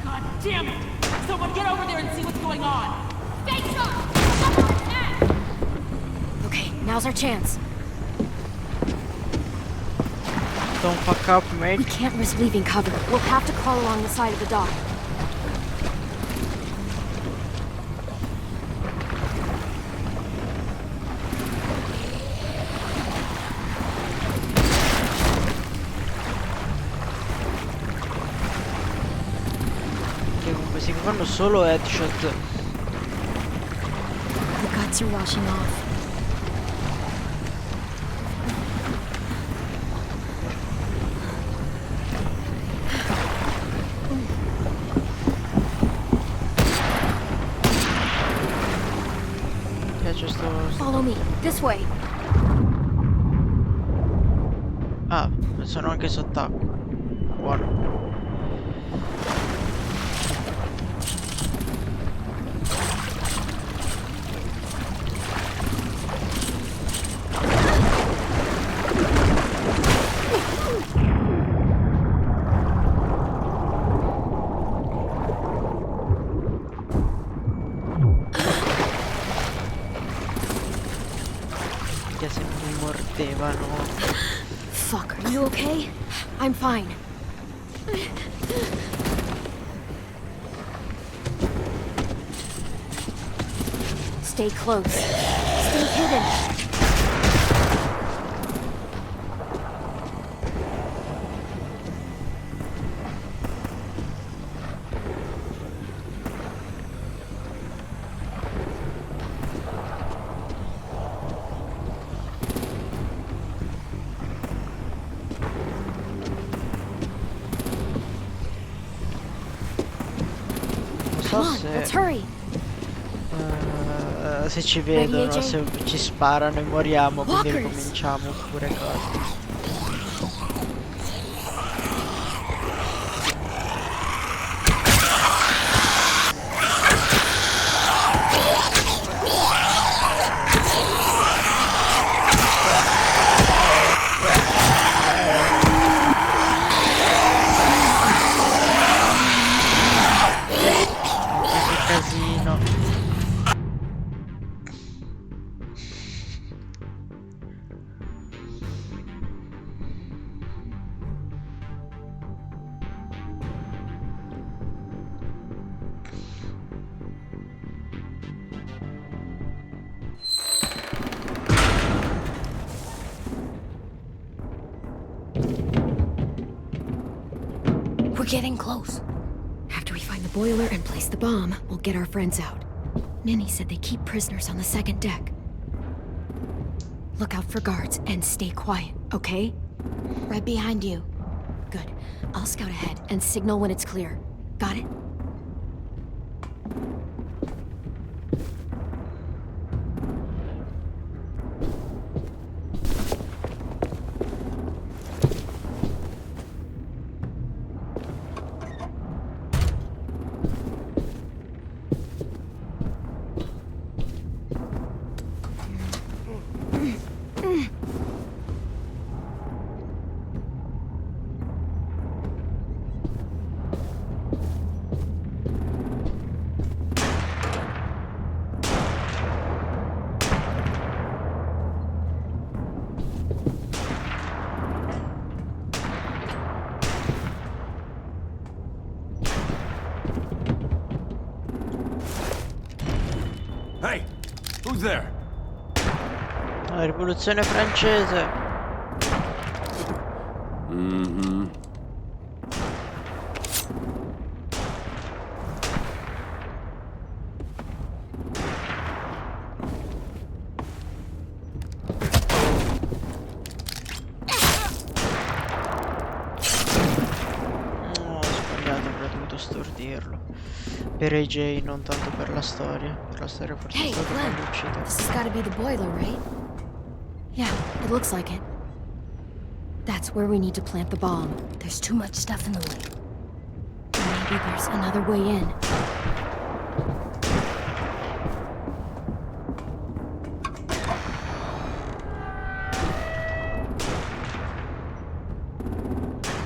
Speaker 3: God damn it! Someone get over there and see what's going on!
Speaker 2: Okay, now's our chance.
Speaker 1: Don't fuck up, mate.
Speaker 2: We can't risk leaving cover. We'll have to crawl along the side of the dock.
Speaker 1: Che comunque si fanno solo headshot.
Speaker 2: The guts are washing off.
Speaker 1: Mi piace sto...
Speaker 2: Follow me. This way.
Speaker 1: Ah, sono anche sott'acqua. Buono. Che se mi mordevano.
Speaker 2: Fuck, are you okay? I'm fine. Stay close. Stay hidden.
Speaker 1: Non so
Speaker 2: Come on, let's hurry.
Speaker 1: se ci
Speaker 2: Ready,
Speaker 1: vedono,
Speaker 2: AJ?
Speaker 1: se ci sparano e moriamo, quindi
Speaker 2: Walkers.
Speaker 1: ricominciamo oppure cosa.
Speaker 5: getting close.
Speaker 2: After we find the boiler and place the bomb, we'll get our friends out. Ninny said they keep prisoners on the second deck. Look out for guards and stay quiet, okay?
Speaker 4: Right behind you.
Speaker 2: Good. I'll scout ahead and signal when it's clear. Got it?
Speaker 13: Hey, who's there?
Speaker 1: La rivoluzione francese.
Speaker 13: Mm-hmm.
Speaker 1: No, ho sbagliato, avrei dovuto stordirlo. Per AJ, non tanto per la storia. Per la storia forse è
Speaker 2: Hey,
Speaker 1: stato
Speaker 2: Glenn,
Speaker 1: meglio ucciso.
Speaker 2: this has gotta be the boiler, right? Yeah, it looks like it. That's where we need to plant the bomb.
Speaker 4: There's too much stuff in the way.
Speaker 2: Maybe there's another way in.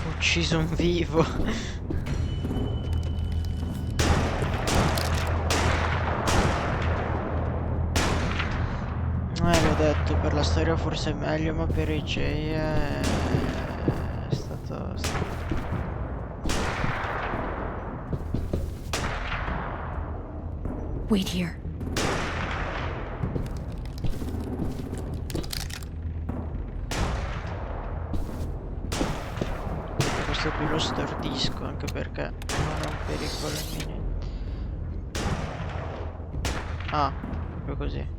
Speaker 1: Ho ucciso un vivo. L'ho detto, per la storia forse è meglio, ma per AJ è stato...
Speaker 2: Wait here.
Speaker 1: Questo qui lo stordisco, anche perché non è un pericolo imminente. Ah, proprio così.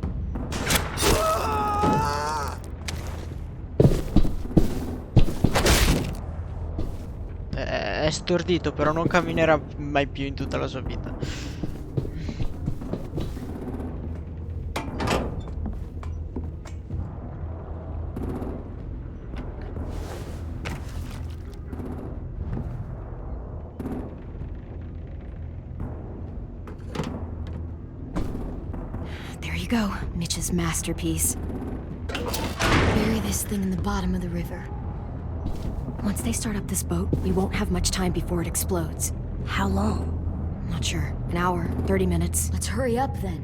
Speaker 1: È stordito, però non camminerà mai più in tutta la sua vita.
Speaker 2: There you go, Mitch's masterpiece. Bury this thing in the bottom of the river. Once they start up this boat, we won't have much time before it explodes.
Speaker 4: How long?
Speaker 2: Not sure. An hour, 30 minutes.
Speaker 4: Let's hurry up then.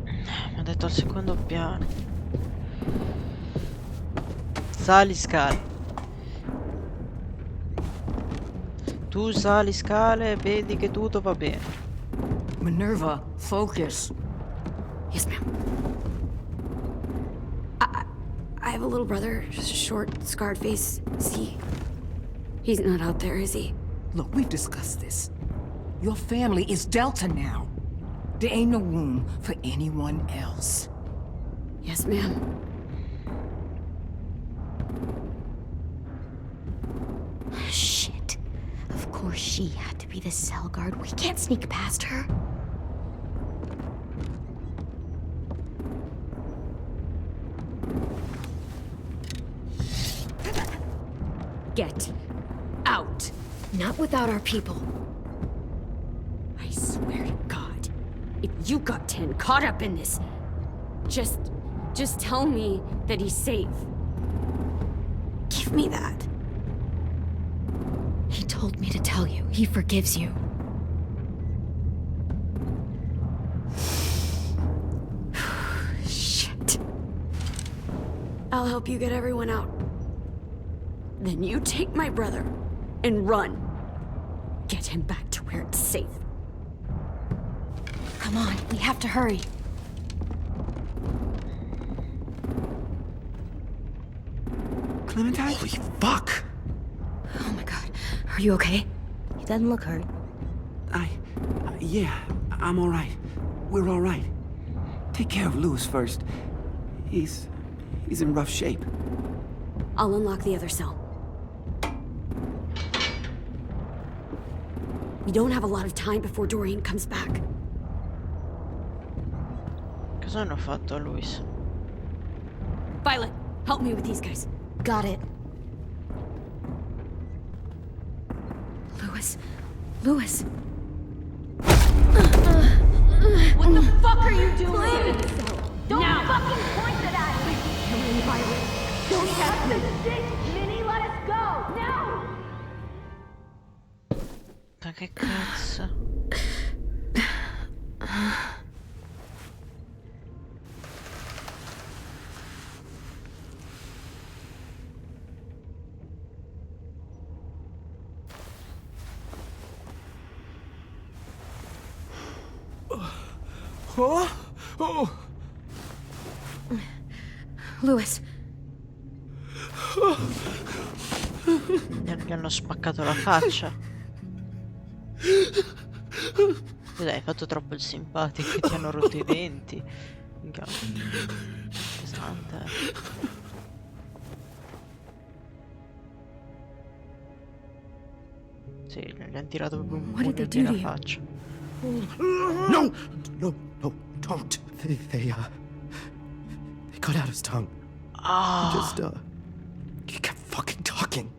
Speaker 1: Mi ha detto al secondo piano. Sali scale. Tu sali scale e vedi che tutto va bene.
Speaker 3: Minerva, focus.
Speaker 2: Yes, ma'am. I have a little brother, short, scarred face. He's not out there, is he?
Speaker 3: Look, we've discussed this. Your family is Delta now. There ain't no room for anyone else.
Speaker 2: Yes, ma'am.
Speaker 4: Shit. Of course she had to be the cell guard. We can't sneak past her.
Speaker 2: Get out. Not without our people.
Speaker 14: I swear to God, if you got 10 caught up in this, just tell me that he's safe.
Speaker 2: Give me that. He told me to tell you. He forgives you. Shit. I'll help you get everyone out.
Speaker 14: Then you take my brother and run. Get him back to where it's safe.
Speaker 2: Come on, we have to hurry.
Speaker 9: Clementine? Holy fuck!
Speaker 2: Oh my god. Are you okay?
Speaker 5: He doesn't look hurt.
Speaker 9: Yeah, I'm alright. We're alright. Take care of Louis first. He's in rough shape.
Speaker 14: I'll unlock the other cell. We don't have a lot of time before Dorian comes back.
Speaker 1: Cosa hanno fatto a Luis?
Speaker 14: Violet, help me with these guys.
Speaker 4: Got it.
Speaker 2: Louis. Louis.
Speaker 8: What the fuck are you doing? Don't fucking point that at me!
Speaker 14: Come in, Violet.
Speaker 8: Don't have the stick, Minnie! Let us go! Now!
Speaker 1: Ma che cazzo?
Speaker 9: Oh! Oh!
Speaker 2: Louis.
Speaker 1: Gli hanno spaccato la faccia. Dai, hai fatto troppo il simpatico che ti hanno rotto i denti. Minchia. Pesante. Sì, gli hanno tirato proprio un
Speaker 2: What did
Speaker 1: pugno
Speaker 2: they do
Speaker 1: nella
Speaker 2: to you?
Speaker 1: faccia.
Speaker 9: No! No, don't. They cut out his tongue.
Speaker 1: Ah!
Speaker 9: Just, he kept fucking talking.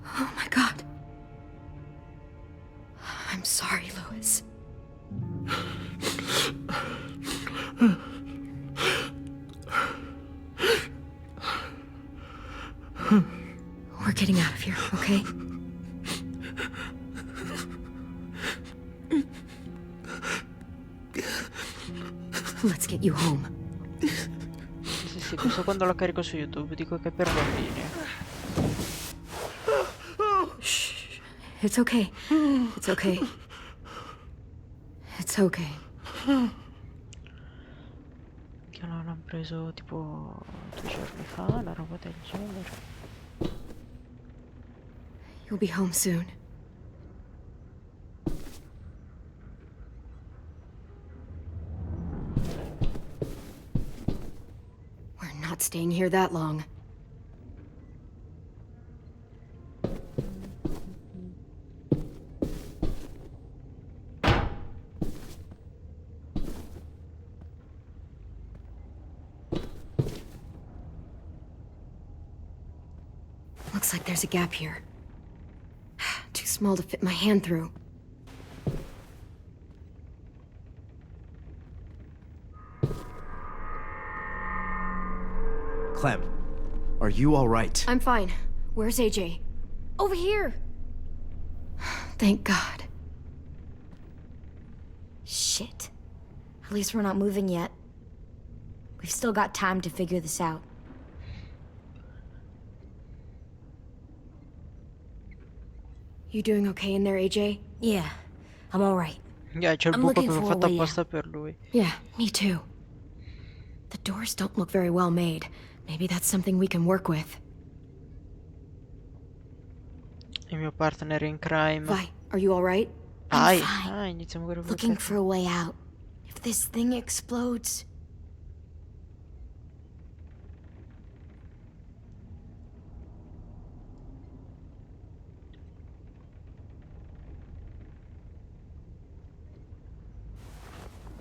Speaker 2: Oh my god. I'm sorry, Louis. We're getting out of here, okay? Let's get you home.
Speaker 1: Sì, questo quando lo carico su YouTube dico che è per bambini.
Speaker 2: Shh. It's okay. It's okay. It's okay.
Speaker 1: Che l'hanno preso tipo 2 giorni fa, una roba del genere.
Speaker 2: You'll be home soon. We're not staying here that long. Looks like there's a gap here. Too small to fit my hand through.
Speaker 9: Clem, are you alright?
Speaker 2: I'm fine. Where's AJ? Over here! Thank God.
Speaker 4: Shit. At least we're not moving yet. We've still got time to figure this out.
Speaker 2: You doing okay in there, AJ?
Speaker 4: Yeah, I'm alright.
Speaker 1: Yeah, c'è il
Speaker 4: I'm
Speaker 1: buco
Speaker 4: looking
Speaker 1: proprio
Speaker 4: for a
Speaker 1: fatto
Speaker 4: way
Speaker 1: apposta per lui.
Speaker 2: Yeah, me too. The doors don't look very well made. Maybe that's something we can work with.
Speaker 1: Il mio partner in crime.
Speaker 2: Vi, are you alright?
Speaker 1: Vai!
Speaker 4: I'm fine.
Speaker 1: Ah, iniziamo a
Speaker 4: Looking for a way out. If this thing explodes...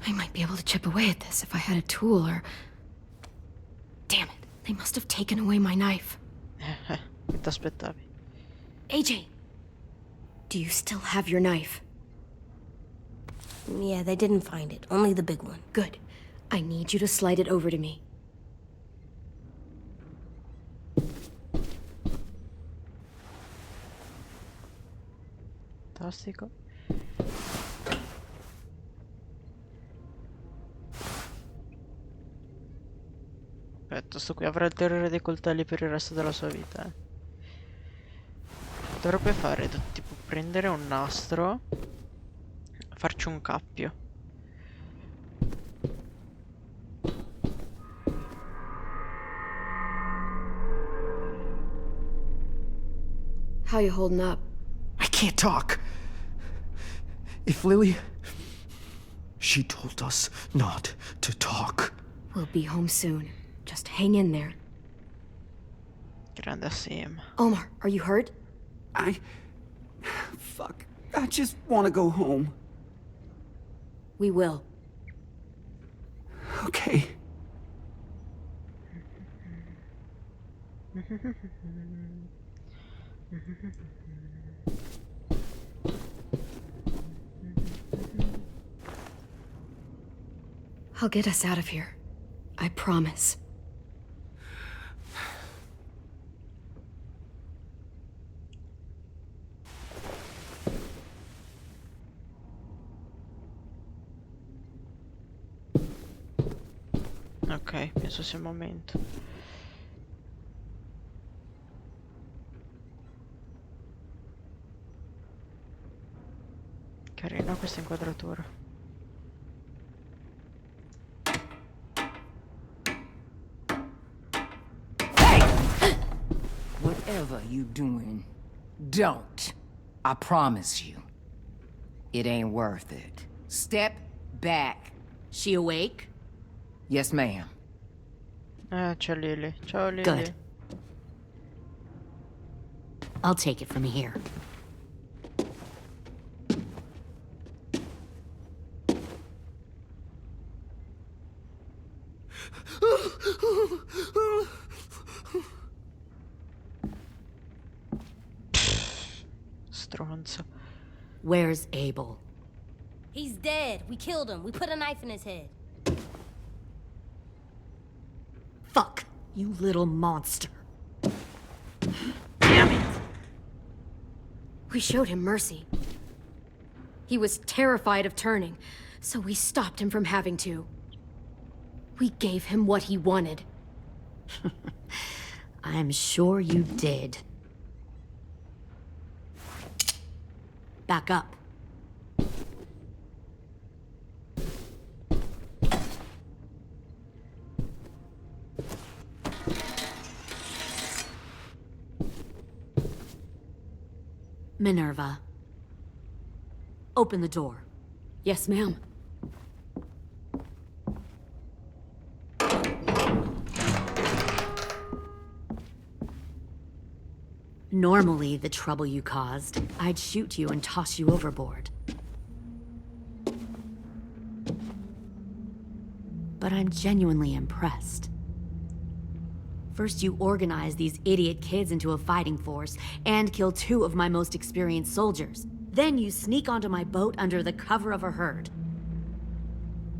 Speaker 2: I might be able to chip away at this if I had a tool or... Damn it, they must have taken away my knife.
Speaker 1: Che t'aspettavi?
Speaker 2: AJ! Do you still have your knife?
Speaker 5: Yeah, they didn't find it. Only the big one.
Speaker 2: Good. I need you to slide it over to me.
Speaker 1: Fantastico. Aspetta, sto qui avrà il terrore dei coltelli per il resto della sua vita. Dovrebbe fare tipo prendere un nastro, farci un cappio.
Speaker 2: How you holding up?
Speaker 15: I can't talk. If Lily... She told us not to talk.
Speaker 2: We'll be home soon. Just hang in there.
Speaker 1: Grande assieme.
Speaker 2: Omar, are you hurt?
Speaker 15: Fuck. I just want to go home.
Speaker 2: We will.
Speaker 15: Okay.
Speaker 2: I'll get us out of here. I promise.
Speaker 1: Ok, penso sia il momento. Carina questa inquadratura.
Speaker 16: Whatever you doing, don't. I promise you. It ain't worth it. Step back.
Speaker 14: She awake?
Speaker 16: Yes, ma'am.
Speaker 1: C'è Lily. Ciao Lily.
Speaker 14: Good. I'll take it from here.
Speaker 1: Stronzo.
Speaker 14: Where's Abel?
Speaker 5: He's dead. We killed him. We put a knife in his head.
Speaker 14: Fuck, you little monster.
Speaker 2: We showed him mercy. He was terrified of turning, so we stopped him from having to. We gave him what he wanted.
Speaker 14: I'm sure you did. Back up. Minerva. Open the door.
Speaker 2: Yes, ma'am.
Speaker 14: Normally, the trouble you caused, I'd shoot you and toss you overboard. But I'm genuinely impressed. First, you organize these idiot kids into a fighting force and kill 2 of my most experienced soldiers. Then you sneak onto my boat under the cover of a herd.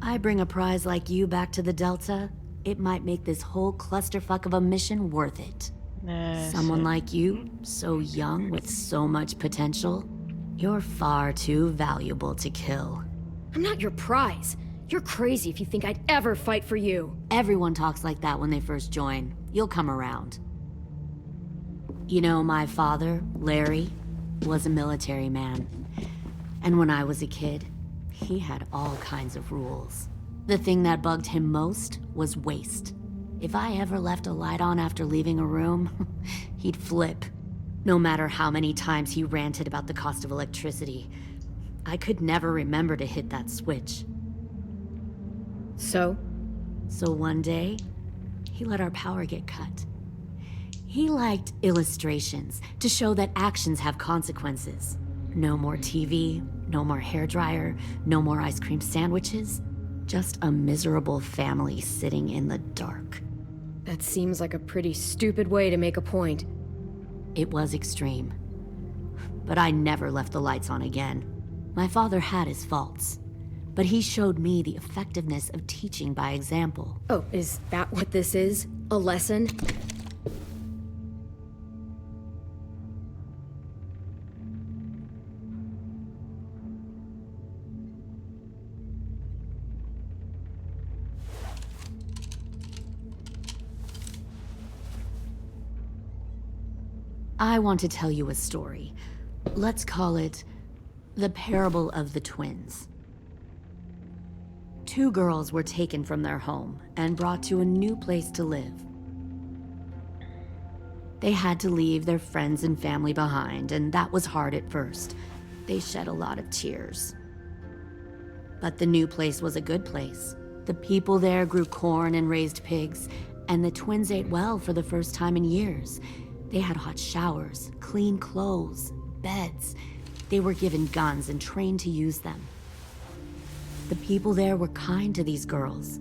Speaker 14: I bring a prize like you back to the Delta, it might make this whole clusterfuck of a mission worth it. Someone like you, so young with so much potential, you're far too valuable to kill.
Speaker 2: I'm not your prize. You're crazy if you think I'd ever fight for you.
Speaker 14: Everyone talks like that when they first join. You'll come around. You know, my father, Larry, was a military man. And when I was a kid, he had all kinds of rules. The thing that bugged him most was waste. If I ever left a light on after leaving a room, he'd flip. No matter how many times he ranted about the cost of electricity, I could never remember to hit that switch.
Speaker 2: So
Speaker 14: one day, he let our power get cut. He liked illustrations to show that actions have consequences. No more TV, no more hairdryer, no more ice cream sandwiches. Just a miserable family sitting in the dark.
Speaker 2: that seems like a pretty stupid way to make a point.
Speaker 14: It was extreme. But I never left the lights on again. My father had his faults, but he showed me the effectiveness of teaching by example.
Speaker 2: Oh, is that what this is? A lesson?
Speaker 14: I want to tell you a story. Let's call it the parable of the twins. Two girls were taken from their home and brought to a new place to live. They had to leave their friends and family behind, and that was hard at first. They shed a lot of tears. But the new place was a good place. The people there grew corn and raised pigs, and the twins ate well for the first time in years. They had hot showers, clean clothes, beds. They were given guns and trained to use them. The people there were kind to these girls.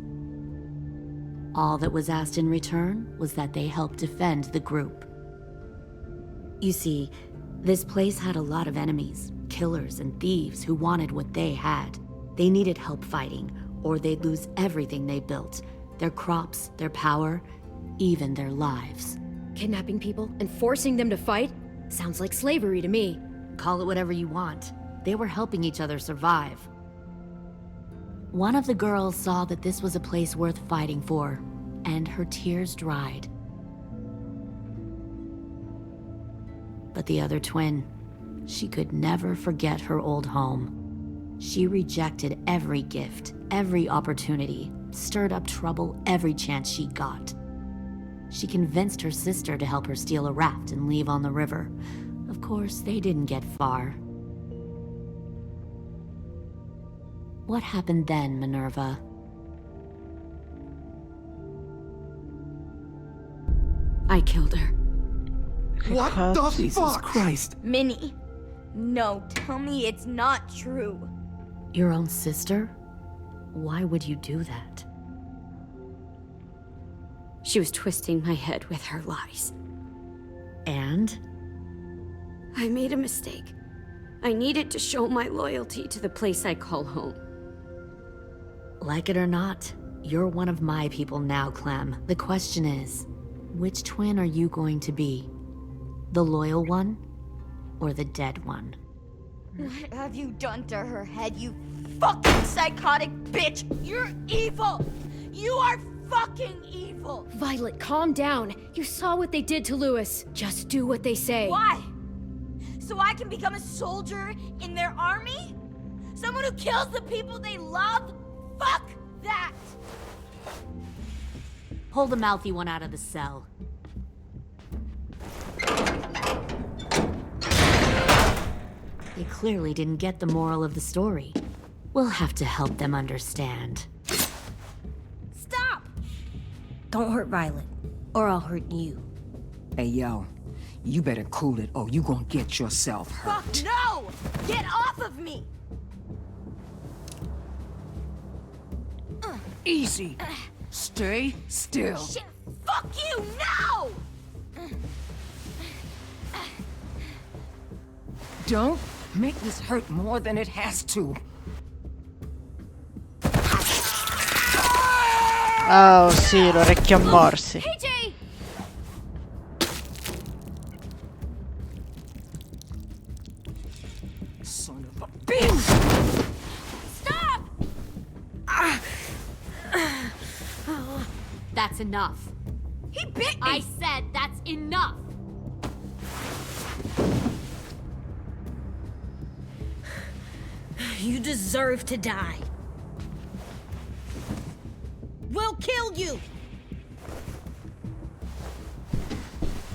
Speaker 14: All that was asked in return was that they help defend the group. You see, this place had a lot of enemies, killers and thieves who wanted what they had. They needed help fighting, or they'd lose everything they built. Their crops, their power, even their lives.
Speaker 2: Kidnapping people and forcing them to fight? Sounds like slavery to me.
Speaker 14: Call it whatever you want. They were helping each other survive. One of the girls saw that this was a place worth fighting for, and her tears dried. But the other twin, she could never forget her old home. She rejected every gift, every opportunity, stirred up trouble every chance she got. She convinced her sister to help her steal a raft and leave on the river. Of course, they didn't get far. What happened then, Minerva?
Speaker 2: I killed her.
Speaker 15: What the
Speaker 9: Jesus
Speaker 15: fuck?
Speaker 9: Christ.
Speaker 8: Minnie, no, tell me it's not true.
Speaker 14: Your own sister? Why would you do that?
Speaker 2: She was twisting my head with her lies.
Speaker 14: And?
Speaker 2: I made a mistake. I needed to show my loyalty to the place I call home.
Speaker 14: Like it or not, you're one of my people now, Clem. The question is, which twin are you going to be? The loyal one, or the dead one?
Speaker 8: What have you done to her head, you fucking psychotic bitch? You're evil! You are fucking evil!
Speaker 2: Violet, calm down. You saw what they did to Louis. Just do what they say.
Speaker 8: Why? So I can become a soldier in their army? Someone who kills the people they love? Fuck that!
Speaker 14: Pull the mouthy one out of the cell. They clearly didn't get the moral of the story. We'll have to help them understand.
Speaker 8: Stop!
Speaker 5: Don't hurt Violet, or I'll hurt you.
Speaker 16: Hey, yo. You better cool it, or you gonna get yourself hurt.
Speaker 8: Fuck no! Get off of me!
Speaker 16: Easy. Stay still.
Speaker 8: Shit, fuck you, no!
Speaker 16: Don't make this hurt more than it has to.
Speaker 1: Oh sì, l'orecchio a morsi.
Speaker 8: AJ!
Speaker 16: Son of a bitch!
Speaker 8: Stop!
Speaker 14: That's enough.
Speaker 8: He bit me!
Speaker 14: I said that's enough!
Speaker 5: You deserve to die. We'll kill you!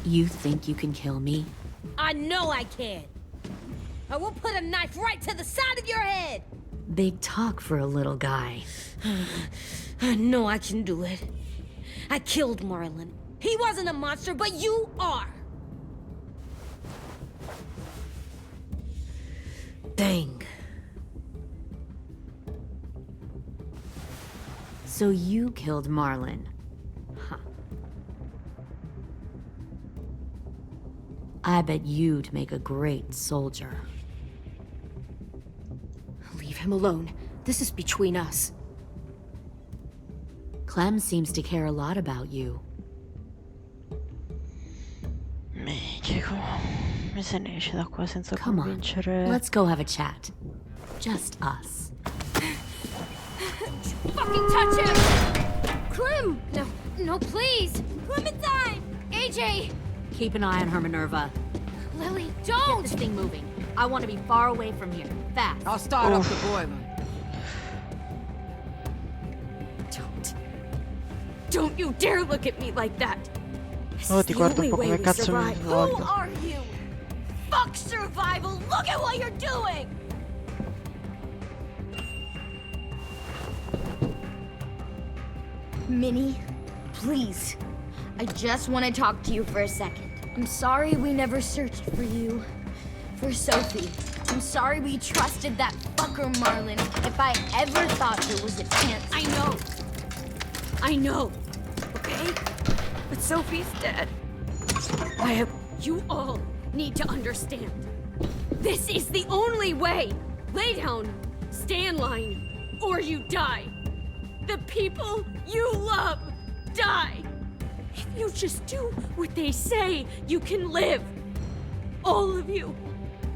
Speaker 14: You think you can kill me?
Speaker 5: I know I can. I will put a knife right to the side of your head!
Speaker 14: Big talk for a little guy.
Speaker 5: I know I can do it. I killed Marlon. He wasn't a monster, but you are! Dang.
Speaker 14: So you killed Marlon. Huh. I bet you'd make a great soldier.
Speaker 2: Leave him alone. This is between us.
Speaker 14: Clem seems to care a lot about you.
Speaker 1: Mi se ne esce da qua senza
Speaker 14: Come on,
Speaker 1: convincere.
Speaker 14: let's go have a chat. Just us.
Speaker 8: Fucking touch him!
Speaker 2: Clem! No, no, please!
Speaker 8: Clementine!
Speaker 2: AJ!
Speaker 14: Keep an eye on her, Minerva.
Speaker 2: Lily,
Speaker 14: Get
Speaker 2: don't!
Speaker 14: this thing moving. I want to be far away from here. Fast.
Speaker 16: I'll start up the boiler.
Speaker 2: Don't you dare look at me like that!
Speaker 1: Oh, ti guardo un po' come cazzo mi
Speaker 8: Who
Speaker 1: voglio.
Speaker 8: are you? Fuck survival! Look at what you're doing!
Speaker 4: Minnie, please. I just want to talk to you for a second. I'm sorry we never searched for you. For Sophie. I'm sorry we trusted that fucker Marlon. If I ever thought there was a chance.
Speaker 3: I know. Okay? But Sophie's dead. You all need to understand. This is the only way. Lay down, stay in line, or you die. The people you love die. If you just do what they say, you can live. All of you.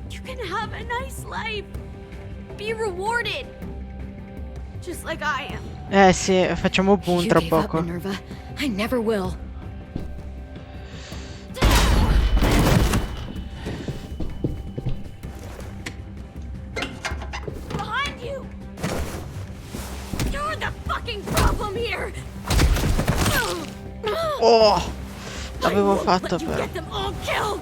Speaker 3: You can have a nice life. Be rewarded. Just like I am.
Speaker 1: Sì, facciamo boom
Speaker 2: You
Speaker 1: tra
Speaker 2: gave up,
Speaker 1: poco.
Speaker 2: Minerva. I never will.
Speaker 3: Behind you! You're the fucking problem here!
Speaker 1: Oh! L'avevo fatto
Speaker 3: Let you
Speaker 1: però.
Speaker 3: get them all killed!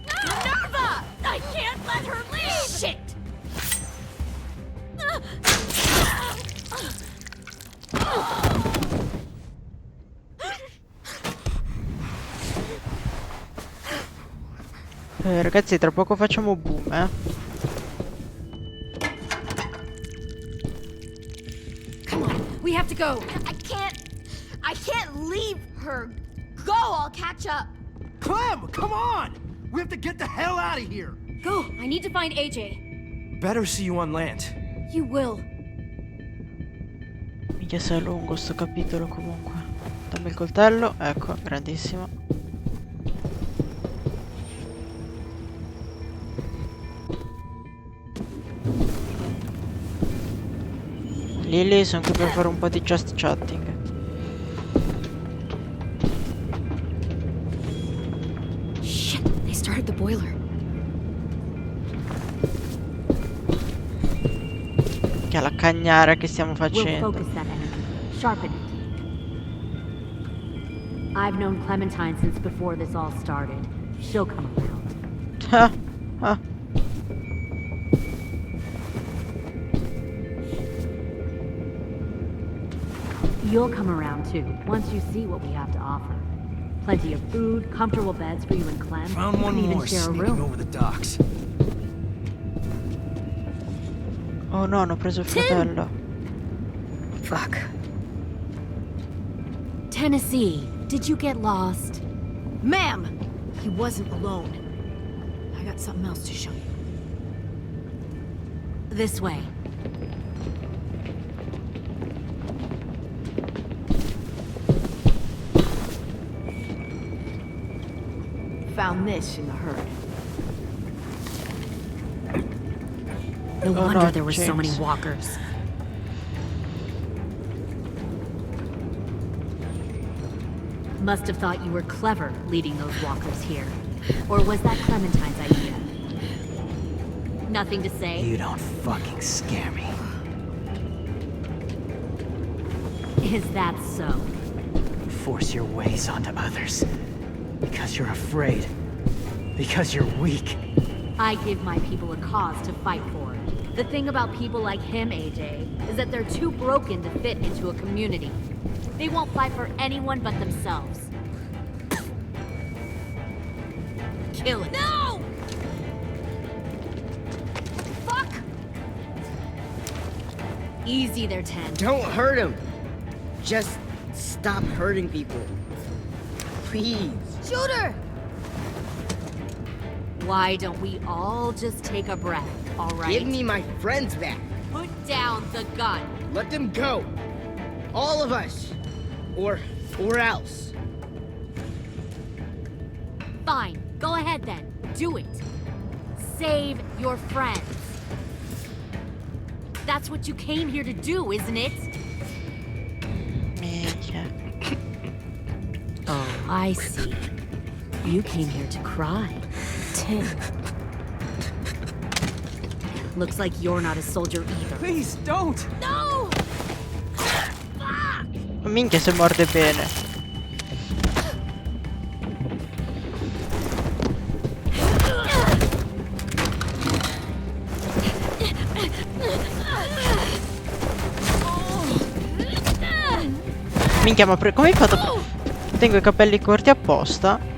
Speaker 3: Minerva! I can't let her leave! Shit!
Speaker 1: Ragazzi, tra poco facciamo boom, eh.
Speaker 3: Come on, we have to go.
Speaker 8: I can't leave her. Go, I'll catch up.
Speaker 15: Clem, come on! We have to get the hell out of here.
Speaker 3: Go, I need to find AJ.
Speaker 15: Better see you on land.
Speaker 3: You will.
Speaker 1: Minchia, se è lungo sto capitolo comunque. Dammi il coltello, ecco, grandissimo. Lily, sono qui per fare un po' di just chatting.
Speaker 2: Shit, they started the boiler.
Speaker 1: Che è la cagnara che stiamo
Speaker 10: We'll
Speaker 1: facendo.
Speaker 10: focus that energy. Sharpen it. I've known Clementine since before this all started. She'll come around.
Speaker 1: Ah, ah.
Speaker 10: You'll come around too, once you see what we have to offer. Plenty of food, comfortable beds for you and Clem.
Speaker 15: Found
Speaker 10: You
Speaker 15: one
Speaker 10: can even
Speaker 15: more
Speaker 10: share a
Speaker 15: sneaking
Speaker 10: room.
Speaker 15: over the docks.
Speaker 1: Oh no, hanno preso il fratello.
Speaker 2: Fuck.
Speaker 14: Tennessee, did you get lost?
Speaker 3: Ma'am! He wasn't alone. I got something else to show you.
Speaker 14: This way.
Speaker 3: Found this in the herd.
Speaker 14: No
Speaker 1: Oh,
Speaker 14: wonder
Speaker 1: no,
Speaker 14: there were so many
Speaker 1: James.
Speaker 14: walkers. Must have thought you were clever leading those walkers here. Or was that Clementine's idea? Nothing to say?
Speaker 9: You don't fucking scare me.
Speaker 14: Is that so?
Speaker 9: You force your ways onto others. Because you're afraid. Because you're weak.
Speaker 14: I give my people a cause to fight for. The thing about people like him, AJ, is that they're too broken to fit into a community. They won't fight for anyone but themselves. Kill it.
Speaker 3: No! Fuck!
Speaker 14: Easy there, 10.
Speaker 11: Don't hurt him. Just stop hurting people. Please.
Speaker 8: Shoot her!
Speaker 14: Why don't we all just take a breath, all right?
Speaker 11: Give me my friends back.
Speaker 14: Put down the gun.
Speaker 11: Let them go. All of us. Or else.
Speaker 14: Fine, go ahead then. Do it. Save your friends. That's what you came here to do, isn't it?
Speaker 1: Minchia.
Speaker 14: Oh, I see. You came here to cry.
Speaker 2: Tim.
Speaker 14: Looks like you're not a soldier either.
Speaker 15: Please, don't!
Speaker 3: No!
Speaker 1: minchia se morde bene. Minchia, ma come hai fatto? Tengo i capelli corti apposta.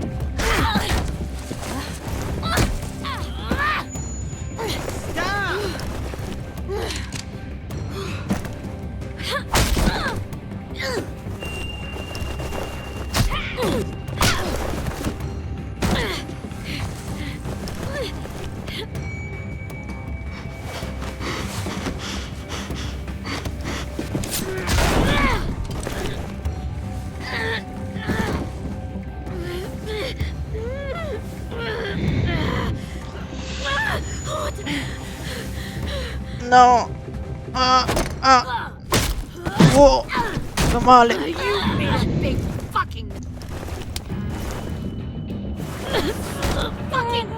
Speaker 1: No. Wow. Fa male.
Speaker 3: Big fucking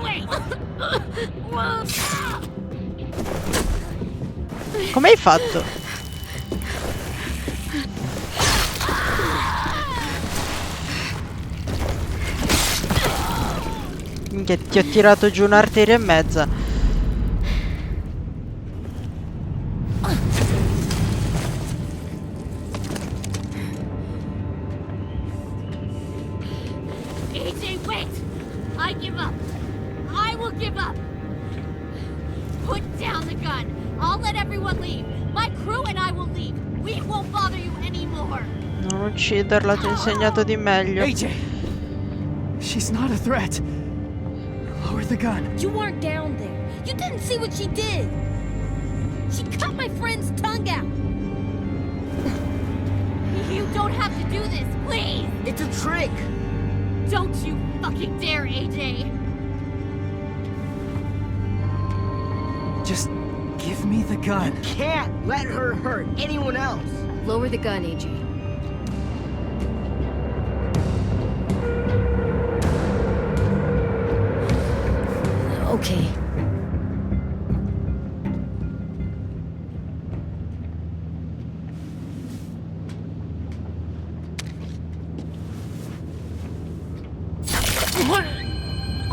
Speaker 3: wait.
Speaker 1: Come hai fatto? Minchia, ti ho tirato giù un'arteria e mezza.
Speaker 3: AJ, wait! I give up. I will give up. Put down the gun. I'll let everyone leave. My crew and I will leave. We won't bother you anymore.
Speaker 1: Non ucciderla, ti ho insegnato di meglio.
Speaker 9: AJ! She's not a threat. Lower the gun.
Speaker 3: You weren't down there. You didn't see what she did. She cut my friend's tongue out. You don't have to do this, please.
Speaker 11: It's a trick.
Speaker 3: Don't you fucking dare, AJ.
Speaker 9: Just give me the gun.
Speaker 11: Can't let her hurt anyone else.
Speaker 2: Lower the gun, AJ. Okay.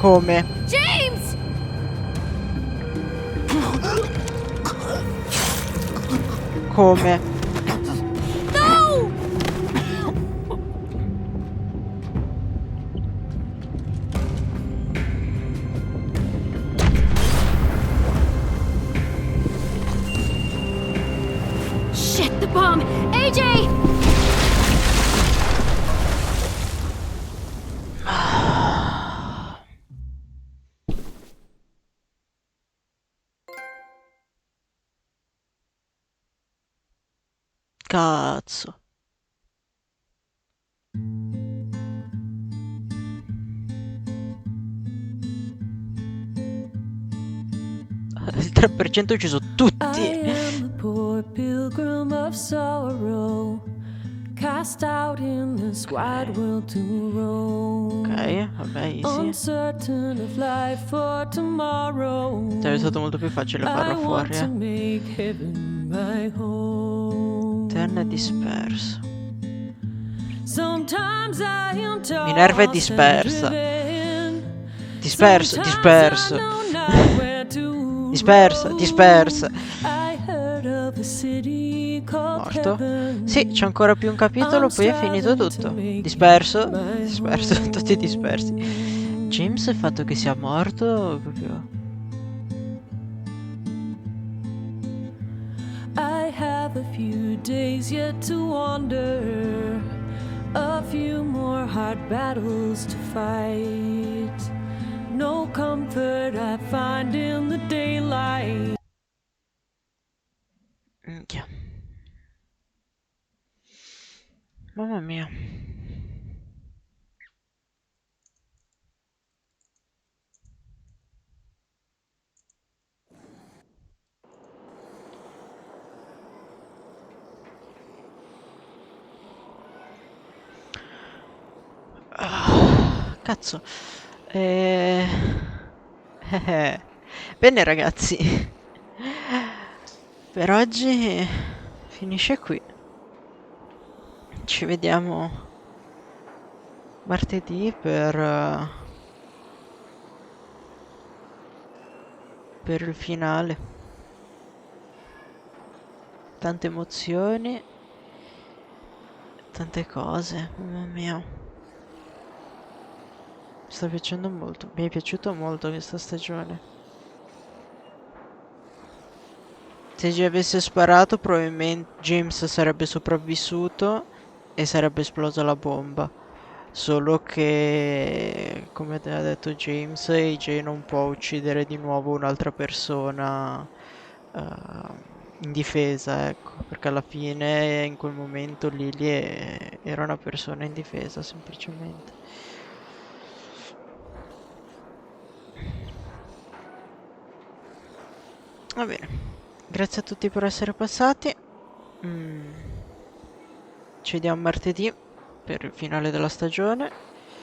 Speaker 1: Come?
Speaker 3: James!
Speaker 1: Come?
Speaker 3: No! Shit, the bomb! AJ!
Speaker 1: Cazzo. Il 3% ha ucciso tutti.
Speaker 7: I am the poor pilgrim of sorrow, cast out in this wide world to roam.
Speaker 1: Ok, vabbè, easy.
Speaker 7: Uncertain of life for tomorrow.
Speaker 1: Sarebbe stato molto più facile farlo fuori,
Speaker 7: I want to make heaven my home.
Speaker 1: Terno è disperso.
Speaker 7: Sometimes I am
Speaker 1: Minerva è dispersa. Disperso, disperso. Dispersa, dispersa. Morto. Sì, c'è ancora più un capitolo, poi è finito tutto. Disperso, disperso, tutti dispersi. James, il fatto che sia morto, proprio...
Speaker 7: I have a few days yet to wander, a few more hard battles to fight. No comfort I find in the daylight.
Speaker 1: Minchia. Mamma mia. Cazzo. Bene ragazzi. Per oggi finisce qui. ci vediamo martedì per il finale. Tante emozioni, tante cose, mamma mia. Mi sta piacendo molto, mi è piaciuta molto questa stagione. Se gli avesse sparato, probabilmente James sarebbe sopravvissuto e sarebbe esplosa la bomba. Solo che, come ha detto James, AJ non può uccidere di nuovo un'altra persona in difesa, ecco, perché alla fine in quel momento era una persona in difesa semplicemente. Va bene, grazie a tutti per essere passati. Ci vediamo martedì per il finale della stagione.